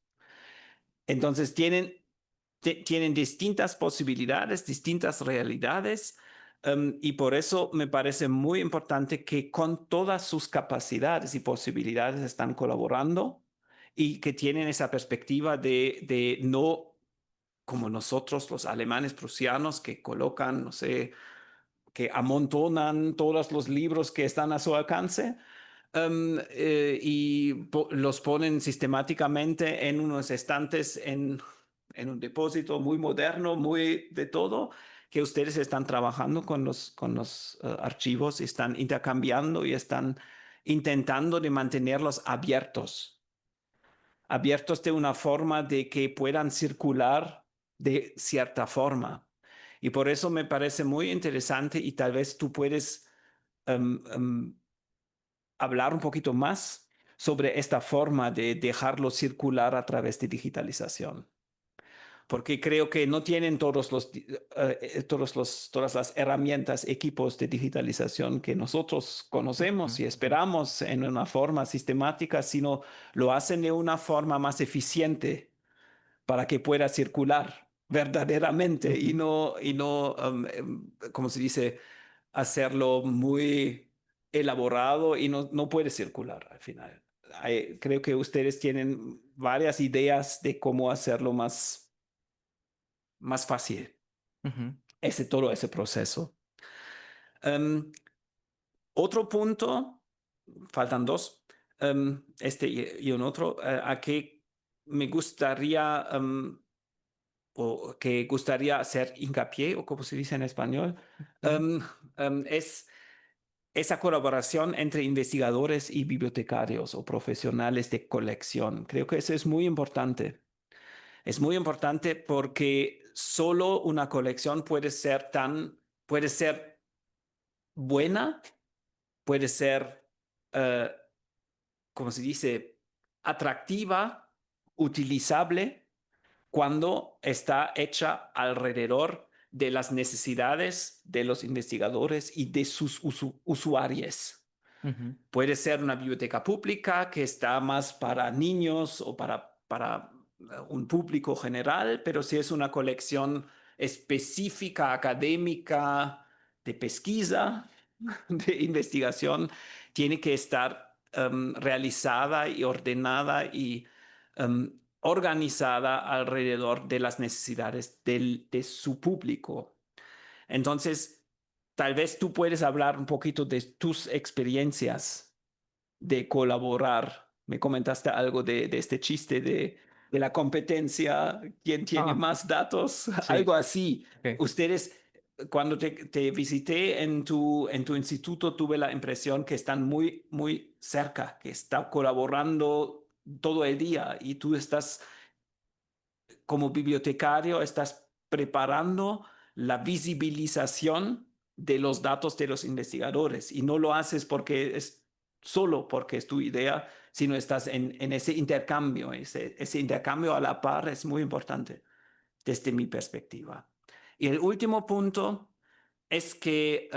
[SPEAKER 1] Entonces tienen distintas posibilidades, distintas realidades, y por eso me parece muy importante que con todas sus capacidades y posibilidades están colaborando y que tienen esa perspectiva de no como nosotros, los alemanes prusianos, que colocan, no sé, que amontonan todos los libros que están a su alcance, y los ponen sistemáticamente en unos estantes en un depósito muy moderno, muy de todo, que ustedes están trabajando con los archivos, están intercambiando y están intentando de mantenerlos abiertos, abiertos de una forma de que puedan circular de cierta forma. Y por eso me parece muy interesante y tal vez tú puedes hablar un poquito más sobre esta forma de dejarlo circular a través de digitalización. Porque creo que no tienen todas las herramientas, equipos de digitalización que nosotros
[SPEAKER 2] Ujú,
[SPEAKER 1] conocemos y
[SPEAKER 2] ujú,
[SPEAKER 1] esperamos en una forma sistemática, sino lo hacen de una forma más eficiente para que pueda circular verdaderamente
[SPEAKER 2] ujú,
[SPEAKER 1] y no como se dice, hacerlo muy elaborado y no puede circular al final. Creo que ustedes tienen varias ideas de cómo hacerlo más fácil,
[SPEAKER 2] ujú,
[SPEAKER 1] todo ese proceso. Um, Otro punto, faltan dos, y un otro, a que me gustaría o que gustaría hacer hincapié, o como se dice en español,
[SPEAKER 2] ujú,
[SPEAKER 1] es esa colaboración entre investigadores y bibliotecarios o profesionales de colección. Creo que eso es muy importante. Es muy importante porque solo una colección puede ser buena, puede ser, eh, como se dice, atractiva, utilizable cuando está hecha alrededor de las necesidades de los investigadores y de sus usuarios.
[SPEAKER 2] ujú,
[SPEAKER 1] Puede ser una biblioteca pública que está más para niños o para un público general, pero si es una colección específica, académica, de pesquisa, de investigación, tiene que estar realizada y ordenada y organizada alrededor de las necesidades de su público. Entonces, tal vez tú puedes hablar un poquito de tus experiencias de colaborar. Me comentaste algo de este chiste de la competencia, quién tiene
[SPEAKER 2] Ah,
[SPEAKER 1] más datos,
[SPEAKER 2] sí,
[SPEAKER 1] algo así.
[SPEAKER 2] ok.
[SPEAKER 1] Ustedes, cuando te visité en tu instituto, tuve la impresión que están muy cerca, que está colaborando todo el día y tú estás como bibliotecario, estás preparando la visibilización de los datos de los investigadores y no lo haces porque es solo porque es tu idea, sino estás en ese intercambio. Ese intercambio a la par es muy importante desde mi perspectiva. Y el último punto es que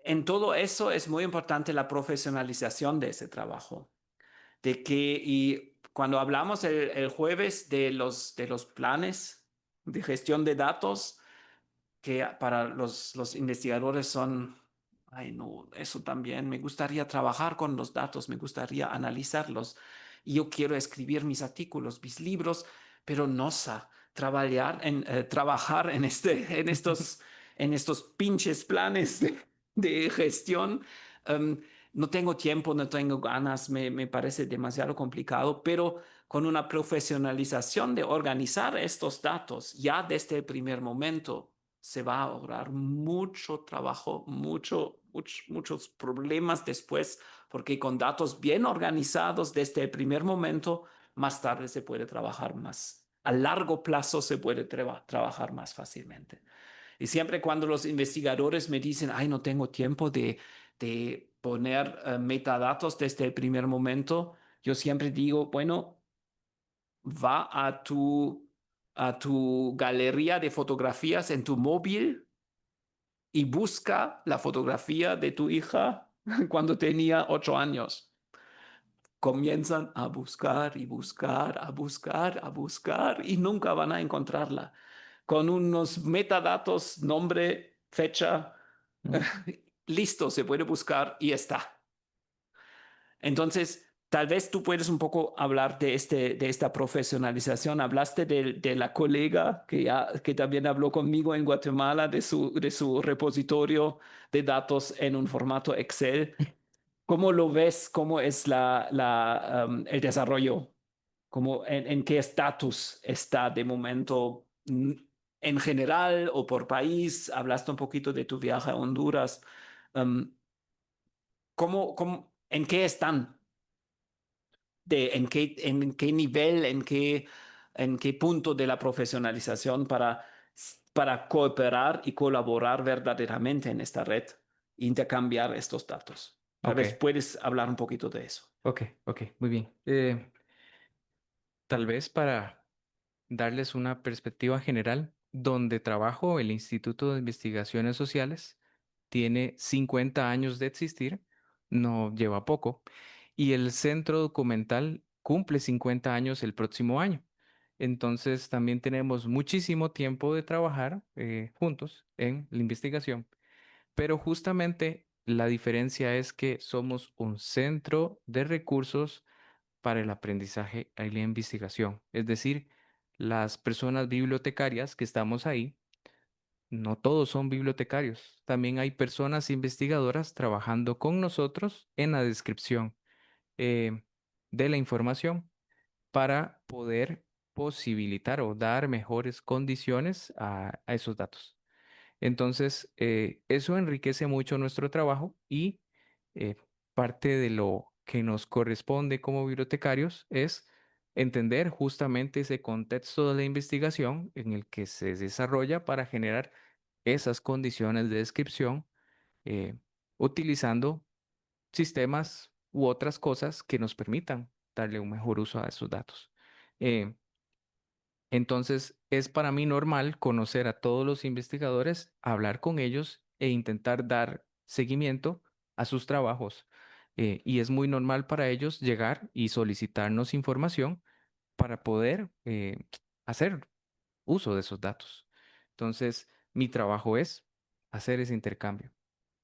[SPEAKER 1] en todo eso es muy importante la profesionalización de ese trabajo. Y cuando hablamos el jueves de los planes de gestión de datos, que para los investigadores son, ay no, eso también, me gustaría trabajar con los datos, me gustaría analizarlos. Y yo quiero escribir mis artículos, mis libros, pero no sé, trabajar en estos pinches planes de gestión. um, no tengo tiempo, no tengo ganas, me parece demasiado complicado, pero con una profesionalización de organizar estos datos ya desde el primer momento se va a ahorrar mucho trabajo, mucho muchos problemas después, porque con datos bien organizados desde el primer momento, más tarde se puede trabajar más. A largo plazo se puede trabajar más fácilmente. Y siempre cuando los investigadores me dicen, ay, no tengo tiempo de poner metadatos desde el primer momento, yo siempre digo, bueno, va a tu galería de fotografías en tu móvil y busca la fotografía de tu hija cuando tenía 8 años. Comienzan a buscar y buscar, a buscar, a buscar y nunca van a encontrarla. Con unos metadatos, nombre, fecha,
[SPEAKER 2] Mm.
[SPEAKER 1] listo, se puede buscar y está. Entonces, tal vez tú puedes un poco hablar de esta profesionalización. Hablaste de la colega que también habló conmigo en Guatemala de su repositorio de datos en un formato Excel. ¿Cómo lo ves? ¿Cómo es el desarrollo? En qué estatus está de momento en general o por país? Hablaste un poquito de tu viaje a Honduras. Um, en qué están? En qué nivel, en qué punto de la profesionalización para cooperar y colaborar verdaderamente en esta red, e intercambiar estos datos. Tal
[SPEAKER 2] Ok,
[SPEAKER 1] vez puedes hablar un poquito de eso.
[SPEAKER 2] ok, ok, muy bien. Tal vez para darles una perspectiva general, donde trabajo, el Instituto de Investigaciones Sociales tiene 50 años de existir, no lleva poco, y el Centro Documental cumple 50 años el próximo año. Entonces también tenemos muchísimo tiempo de trabajar juntos en la investigación, pero justamente la diferencia es que somos un centro de recursos para el aprendizaje y la investigación. Es decir, las personas bibliotecarias que estamos ahí, no todos son bibliotecarios. También hay personas investigadoras trabajando con nosotros en la descripción eh, de la información para poder posibilitar o dar mejores condiciones a esos datos. Entonces, eso enriquece mucho nuestro trabajo y eh, parte de lo que nos corresponde como bibliotecarios es entender justamente ese contexto de la investigación en el que se desarrolla para generar esas condiciones de descripción eh, utilizando sistemas u otras cosas que nos permitan darle un mejor uso a esos datos. Eh, entonces, es para mí normal conocer a todos los investigadores, hablar con ellos e intentar dar seguimiento a sus trabajos. Y es muy normal para ellos llegar y solicitarnos información para poder hacer uso de esos datos. Entonces, mi trabajo es hacer ese intercambio.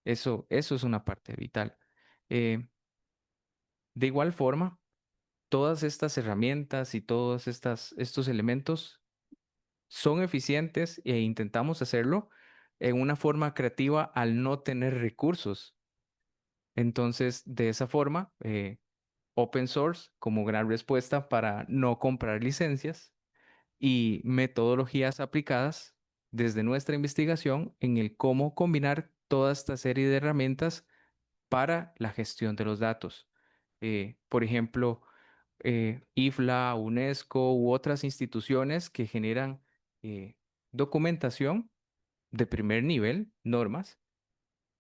[SPEAKER 2] Eso es una parte vital. Eh, de igual forma, todas estas herramientas y todos estos elementos son eficientes e intentamos hacerlo en una forma creativa al no tener recursos. Entonces, de esa forma, open source como gran respuesta para no comprar licencias y metodologías aplicadas desde nuestra investigación en el cómo combinar toda esta serie de herramientas para la gestión de los datos. Por ejemplo, IFLA, UNESCO u otras instituciones que generan eh, documentación de primer nivel, normas,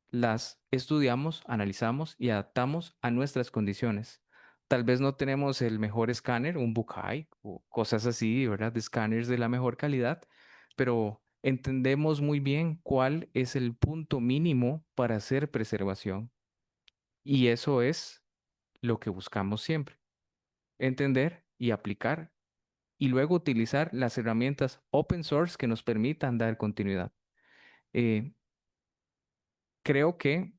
[SPEAKER 2] las estudiamos, analizamos y adaptamos a nuestras condiciones. Tal vez no tenemos el mejor escáner, un Bukai o cosas así, ¿verdad? De escáneres de la mejor calidad, pero entendemos muy bien cuál es el punto mínimo para hacer preservación. Y eso es lo que buscamos siempre, entender y aplicar y luego utilizar las herramientas open source que nos permitan dar continuidad. Eh, creo que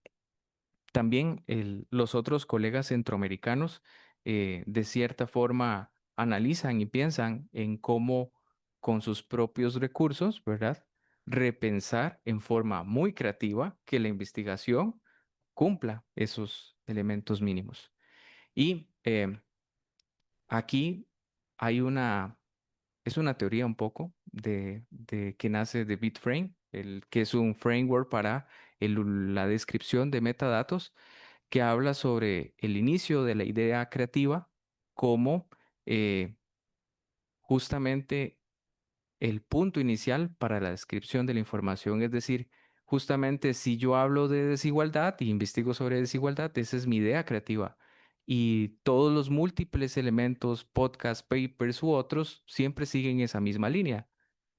[SPEAKER 2] también los otros colegas centroamericanos de cierta forma analizan y piensan en cómo con sus propios recursos, ¿verdad? Repensar en forma muy creativa que la investigación cumpla esos elementos mínimos. Y aquí hay una es una teoría un poco de que nace de BitFrame, que es un framework para la descripción de metadatos que habla sobre el inicio de la idea creativa como eh, justamente el punto inicial para la descripción de la información. Es decir, justamente si yo hablo de desigualdad y investigo sobre desigualdad, esa es mi idea creativa. Y todos los múltiples elementos, podcasts, papers u otros, siempre siguen esa misma línea.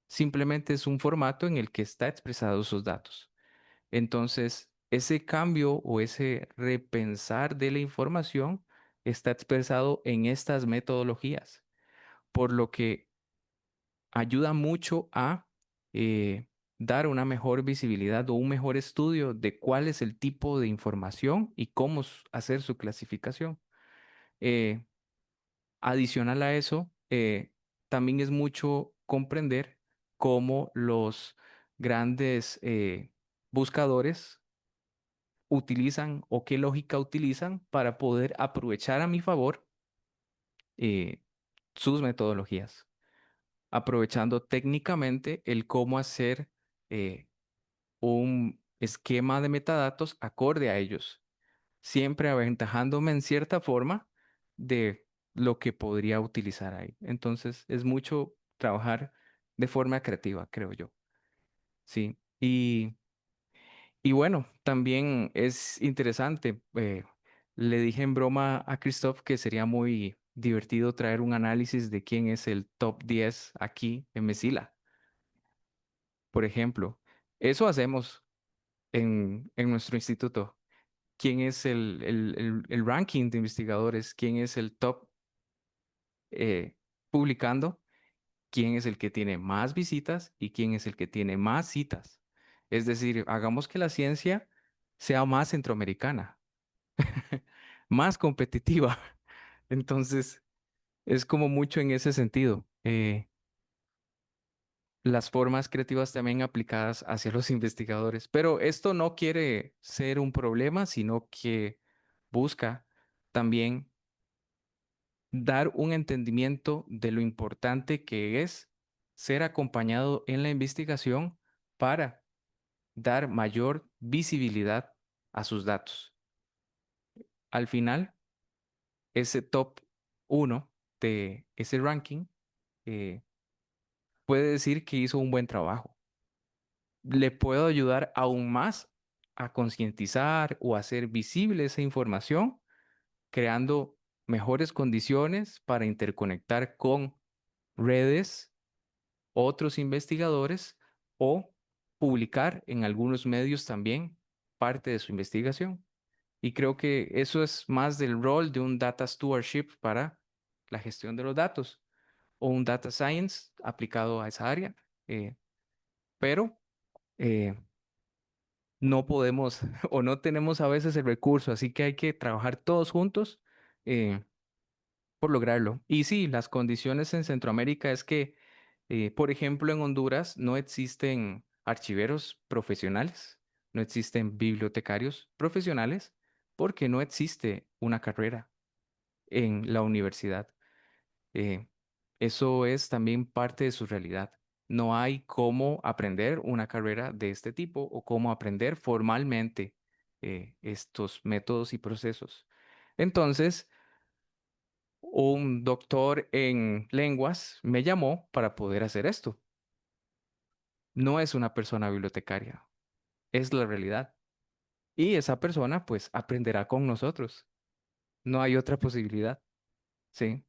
[SPEAKER 2] Simplemente es un formato en el que está expresado esos datos. Entonces, ese cambio o ese repensar de la información está expresado en estas metodologías, por lo que ayuda mucho a dar una mejor visibilidad o un mejor estudio de cuál es el tipo de información y cómo hacer su clasificación. Eh, Adicional a eso, también es mucho comprender cómo los grandes buscadores utilizan o qué lógica utilizan para poder aprovechar a mi favor eh, sus metodologías, aprovechando técnicamente el cómo hacer eh, un esquema de metadatos acorde a ellos, siempre aventajándome en cierta forma de lo que podría utilizar ahí. Entonces, es mucho trabajar de forma creativa, creo yo. Sí. Y bueno, también es interesante. Le dije en broma a Christoph que sería muy divertido traer un análisis de quién es el top 10 aquí en Mesila, por ejemplo. Eso hacemos en nuestro instituto. ¿Quién es el ranking de investigadores? ¿Quién es el top eh, publicando? ¿Quién es el que tiene más visitas y quién es el que tiene más citas? Es decir, hagamos que la ciencia sea más centroamericana, más competitiva. Entonces, es como mucho en ese sentido. Las formas creativas también aplicadas hacia los investigadores. Pero esto no quiere ser un problema, sino que busca también dar un entendimiento de lo importante que es ser acompañado en la investigación para dar mayor visibilidad a sus datos. Al final, ese top uno de ese ranking eh, puede decir que hizo un buen trabajo. Le puedo ayudar aún más a concientizar o hacer visible esa información, creando mejores condiciones para interconectar con redes, otros investigadores o publicar en algunos medios también parte de su investigación. Y creo que eso es más del rol de un data stewardship para la gestión de los datos o un data science aplicado a esa área. Pero eh, no podemos o no tenemos a veces el recurso, así que hay que trabajar todos juntos eh, por lograrlo. Y sí, las condiciones en Centroamérica es que, por ejemplo, en Honduras no existen archiveros profesionales, no existen bibliotecarios profesionales, porque no existe una carrera en la universidad. Eh, Eso es también parte de su realidad. No hay cómo aprender una carrera de este tipo o cómo aprender formalmente estos métodos y procesos. Entonces, un doctor en lenguas me llamó para poder hacer esto. No es una persona bibliotecaria, es la realidad. Y esa persona pues aprenderá con nosotros. No hay otra posibilidad. Sí.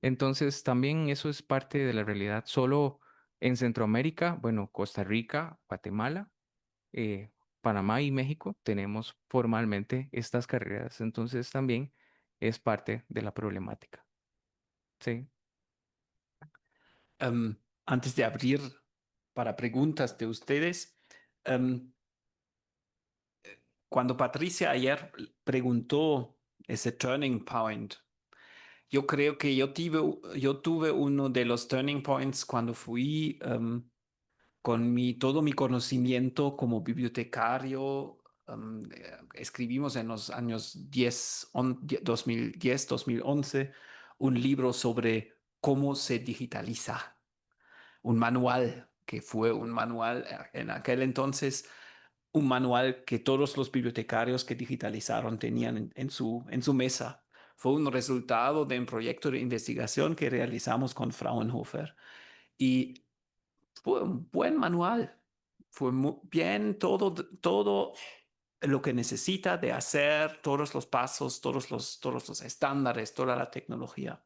[SPEAKER 2] Entonces, también eso es parte de la realidad. Solo en Centroamérica, bueno, Costa Rica, Guatemala, Panamá y México tenemos formalmente estas carreras. Entonces, también es parte de la problemática. Sí.
[SPEAKER 1] Antes de abrir para preguntas de ustedes, em, cuando Patricia ayer preguntó ese turning point, yo creo que yo tuve uno de los turning points cuando fui con todo mi conocimiento como bibliotecario. Escribimos en los años 2010, 2011, un libro sobre cómo se digitaliza. un manual, que fue un manual en aquel entonces, un manual que todos los bibliotecarios que digitalizaron tenían en su mesa. Fue un resultado de un proyecto de investigación que realizamos con Fraunhofer. Y fue un buen manual. Fue muy bien todo lo que necesita de hacer, todos los pasos, todos los estándares, toda la tecnología.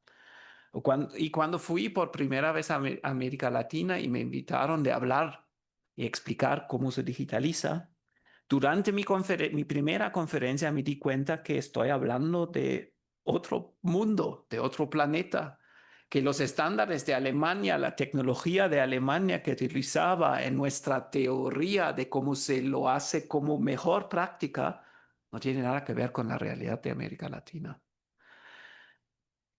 [SPEAKER 1] Y cuando fui por primera vez a América Latina y me invitaron de hablar y explicar cómo se digitaliza, durante mi primera conferencia me di cuenta que estoy hablando de otro mundo, de otro planeta, que los estándares de Alemania, la tecnología de Alemania que utilizaba en nuestra teoría de cómo se lo hace como mejor práctica, no tiene nada que ver con la realidad de América Latina.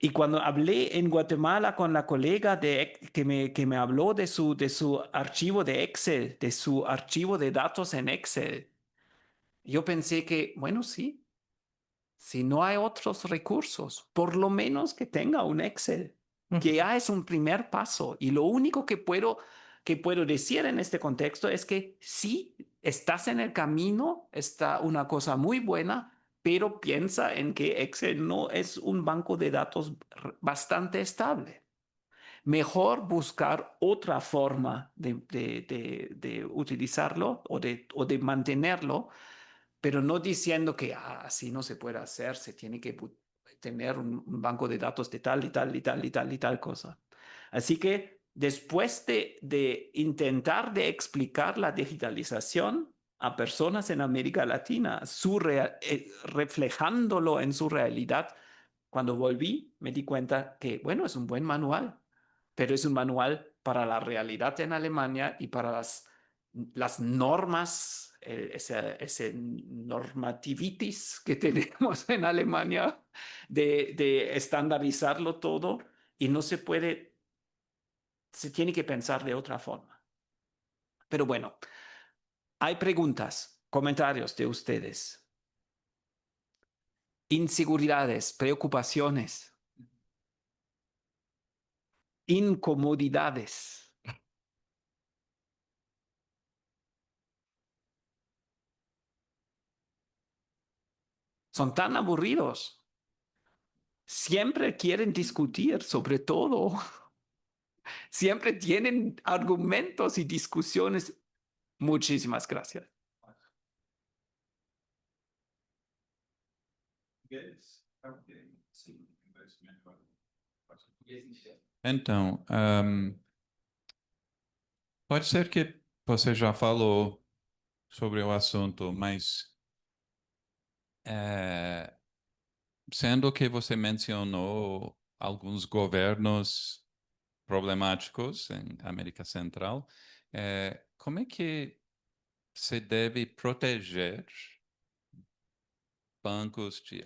[SPEAKER 1] Y cuando hablé en Guatemala con la colega que me habló de su archivo de Excel, de su archivo de datos en Excel, yo pensé que, bueno, sí, si no hay otros recursos, por lo menos que tenga un Excel, que ya es un primer paso. Y lo único que puedo decir en este contexto es que sí, estás en el camino, está una cosa muy buena, pero piensa en que Excel no es un banco de datos bastante estable. Mejor buscar otra forma de utilizarlo o de mantenerlo, pero no diciendo que así no se puede hacer, se tiene que tener un banco de datos de tal y tal y tal y tal y tal cosa. Así que después de intentar de explicar la digitalización a personas en América Latina, reflejándolo en su realidad, cuando volví me di cuenta que, bueno, es un buen manual, pero es un manual para la realidad en Alemania y para las normas, ese normativitis que tenemos en Alemania de estandarizarlo todo y no se puede, se tiene que pensar de otra forma. Pero bueno, hay preguntas, comentarios de ustedes, inseguridades, preocupaciones, incomodidades. Son tan aburridos. Siempre quieren discutir sobre todo. Siempre tienen argumentos y discusiones. Muchísimas gracias.
[SPEAKER 3] Então, pode ser que você já falou sobre o assunto, mas sendo que você mencionou alguns governos problemáticos em América Central, como é que se deve proteger bancos de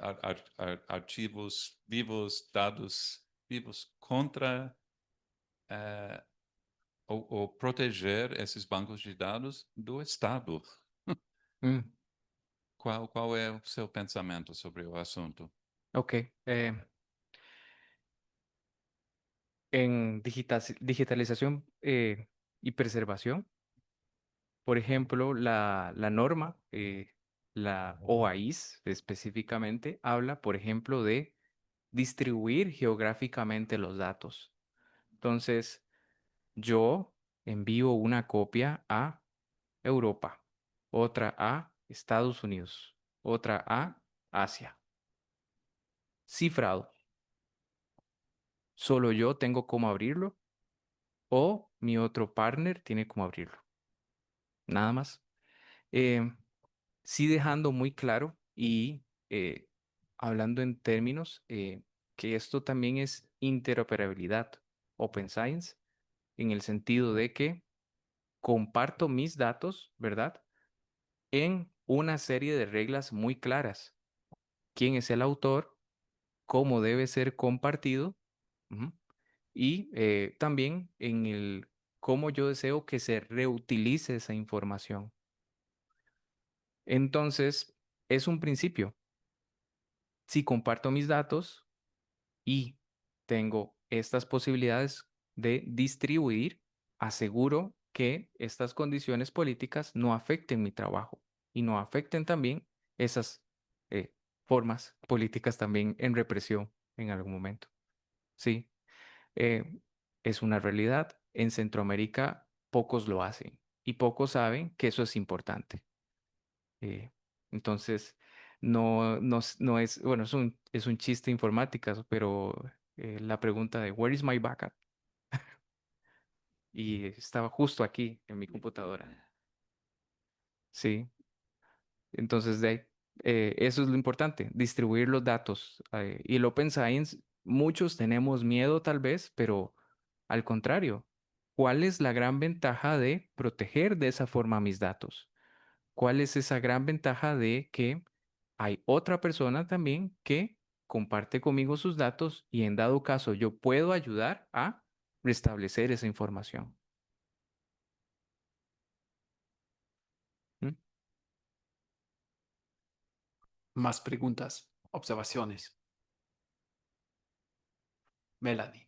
[SPEAKER 3] arquivos vivos, dados vivos contra ou proteger esses bancos de dados do Estado?
[SPEAKER 2] Mm,
[SPEAKER 3] Qual é o seu pensamento sobre o assunto?
[SPEAKER 2] ok. En digitalización y preservación, por ejemplo, la norma, la OAIS específicamente, habla, por ejemplo, de distribuir geográficamente los datos. Entonces, yo envío una copia a Europa, otra a Estados Unidos, otra a Asia. Cifrado. Solo yo tengo cómo abrirlo o mi otro partner tiene cómo abrirlo. Nada más. Eh, sí dejando muy claro y hablando en términos que esto también es interoperabilidad, Open Science, en el sentido de que comparto mis datos, ¿verdad? En una serie de reglas muy claras. ¿Quién es el autor? ¿Cómo debe ser compartido? Ujú. Y también en el cómo yo deseo que se reutilice esa información. Entonces, es un principio. Si comparto mis datos y tengo estas posibilidades de distribuir, aseguro que estas condiciones políticas no afecten mi trabajo y no afecten también esas eh, formas políticas también en represión en algún momento. Sí, eh, es una realidad. En Centroamérica pocos lo hacen y pocos saben que eso es importante. Eh, entonces, no es, bueno, es un chiste informática, pero la pregunta de ¿Where is my backup? Y estaba justo aquí en mi computadora. Sí, entonces eso es lo importante, distribuir los datos. Y el Open Science, muchos tenemos miedo tal vez, pero al contrario, ¿cuál es la gran ventaja de proteger de esa forma mis datos? ¿Cuál es esa gran ventaja de que hay otra persona también que comparte conmigo sus datos y en dado caso yo puedo ayudar a restablecer esa información? ¿Mm?
[SPEAKER 1] Más preguntas, observaciones. Melanie.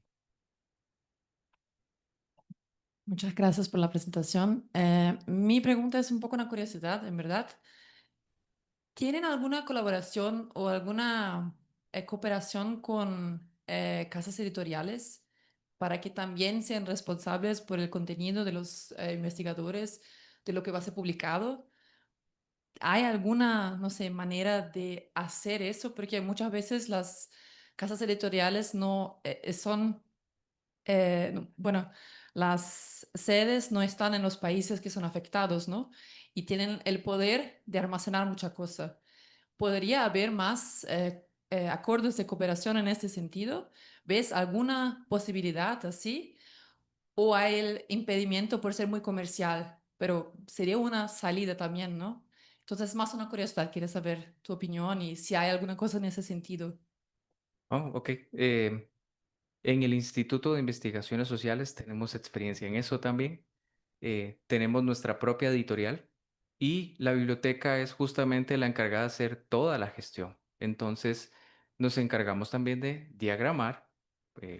[SPEAKER 4] Muchas gracias por la presentación. Mi pregunta es un poco una curiosidad, en verdad. ¿Tienen alguna colaboración o alguna cooperación con casas editoriales para que también sean responsables por el contenido de los investigadores, de lo que va a ser publicado? ¿Hay alguna, no sé, manera de hacer eso? Porque muchas veces las casas editoriales no son bueno, las sedes no están en los países que son afectados, ¿no? Y tienen el poder de almacenar mucha cosa. ¿Podría haber más acuerdos de cooperación en este sentido? ¿Ves alguna posibilidad así? ¿O hay el impedimento por ser muy comercial? Pero sería una salida también, ¿no? Entonces, más una curiosidad, quiero saber tu opinión y si hay alguna cosa en ese sentido.
[SPEAKER 2] Oh, ok. En el Instituto de Investigaciones Sociales tenemos experiencia en eso también. Tenemos nuestra propia editorial y la biblioteca es justamente la encargada de hacer toda la gestión. Entonces, nos encargamos también de diagramar,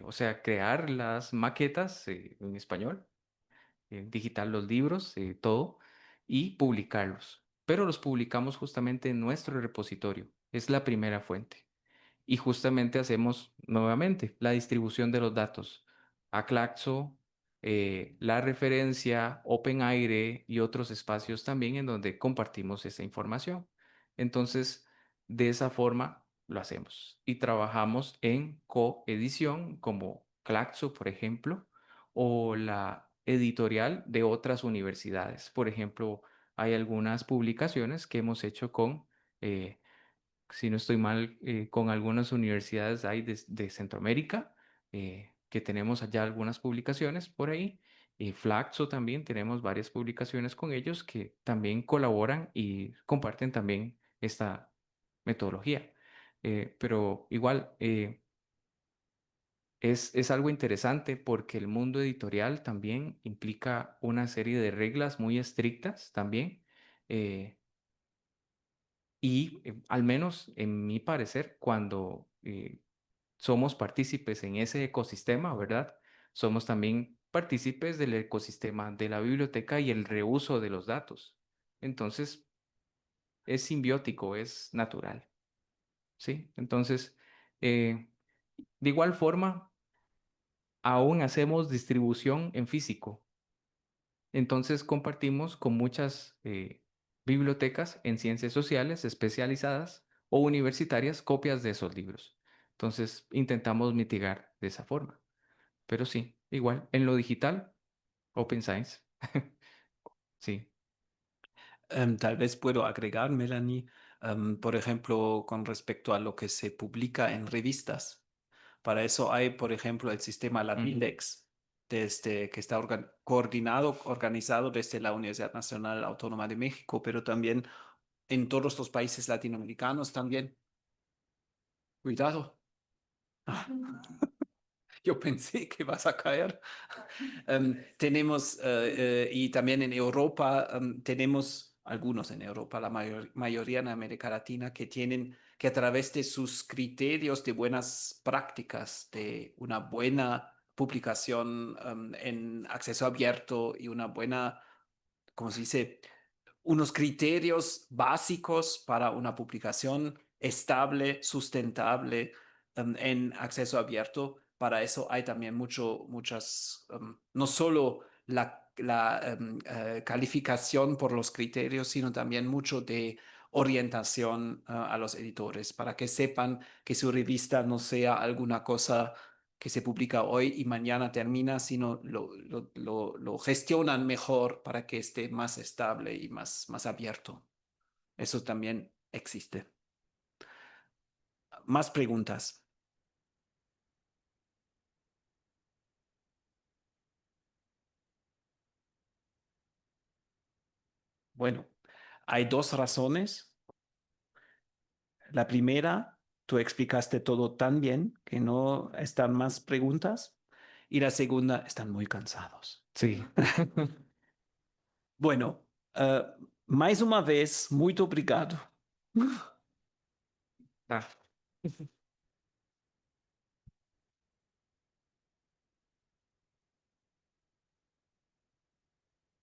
[SPEAKER 2] o sea, crear las maquetas en español, digital los libros, todo, y publicarlos. Pero los publicamos justamente en nuestro repositorio. Es la primera fuente. Y justamente hacemos nuevamente la distribución de los datos a Claxo, la referencia, OpenAire y otros espacios también en donde compartimos esa información. Entonces, de esa forma lo hacemos y trabajamos en coedición como Claxo, por ejemplo, o la editorial de otras universidades. Por ejemplo, hay algunas publicaciones que hemos hecho con si no estoy mal, con algunas universidades hay de Centroamérica, que tenemos allá algunas publicaciones por ahí. Flaxo también tenemos varias publicaciones con ellos que también colaboran y comparten también esta metodología. Pero igual, es algo interesante porque el mundo editorial también implica una serie de reglas muy estrictas también. eh, y al menos en mi parecer, cuando somos partícipes en ese ecosistema, ¿verdad? Somos también partícipes del ecosistema de la biblioteca y el reuso de los datos. Entonces, es simbiótico, es natural, ¿sí? Entonces, eh, de igual forma, aún hacemos distribución en físico. Entonces compartimos con muchas bibliotecas en ciencias sociales especializadas o universitarias copias de esos libros. Entonces intentamos mitigar de esa forma. Pero sí, igual, en lo digital, Open Science. Sí.
[SPEAKER 1] Tal vez puedo agregar, Melanie, por ejemplo, con respecto a lo que se publica en revistas. Para eso hay, por ejemplo, el sistema Latindex, que está organizado desde la Universidad Nacional Autónoma de México, pero también en todos los países latinoamericanos también. Cuidado. Yo pensé que vas a caer. Tenemos, y también en Europa, tenemos algunos en Europa, la mayoría en América Latina, que tienen que a través de sus criterios de buenas prácticas, de una buena publicación en acceso abierto y una buena, ¿cómo se dice? Unos criterios básicos para una publicación estable, sustentable en acceso abierto. Para eso hay también no solo la calificación por los criterios, sino también mucho de orientación a los editores para que sepan que su revista no sea alguna cosa que se publica hoy y mañana termina, sino lo gestionan mejor para que esté más estable y más abierto. Eso también existe. Más preguntas. Bueno, hay dos razones. La primera, tú explicaste todo tan bien que no están más preguntas. Y la segunda, están muy cansados.
[SPEAKER 2] Sí.
[SPEAKER 1] Bueno, mais uma vez, muito obrigado.
[SPEAKER 2] Ah.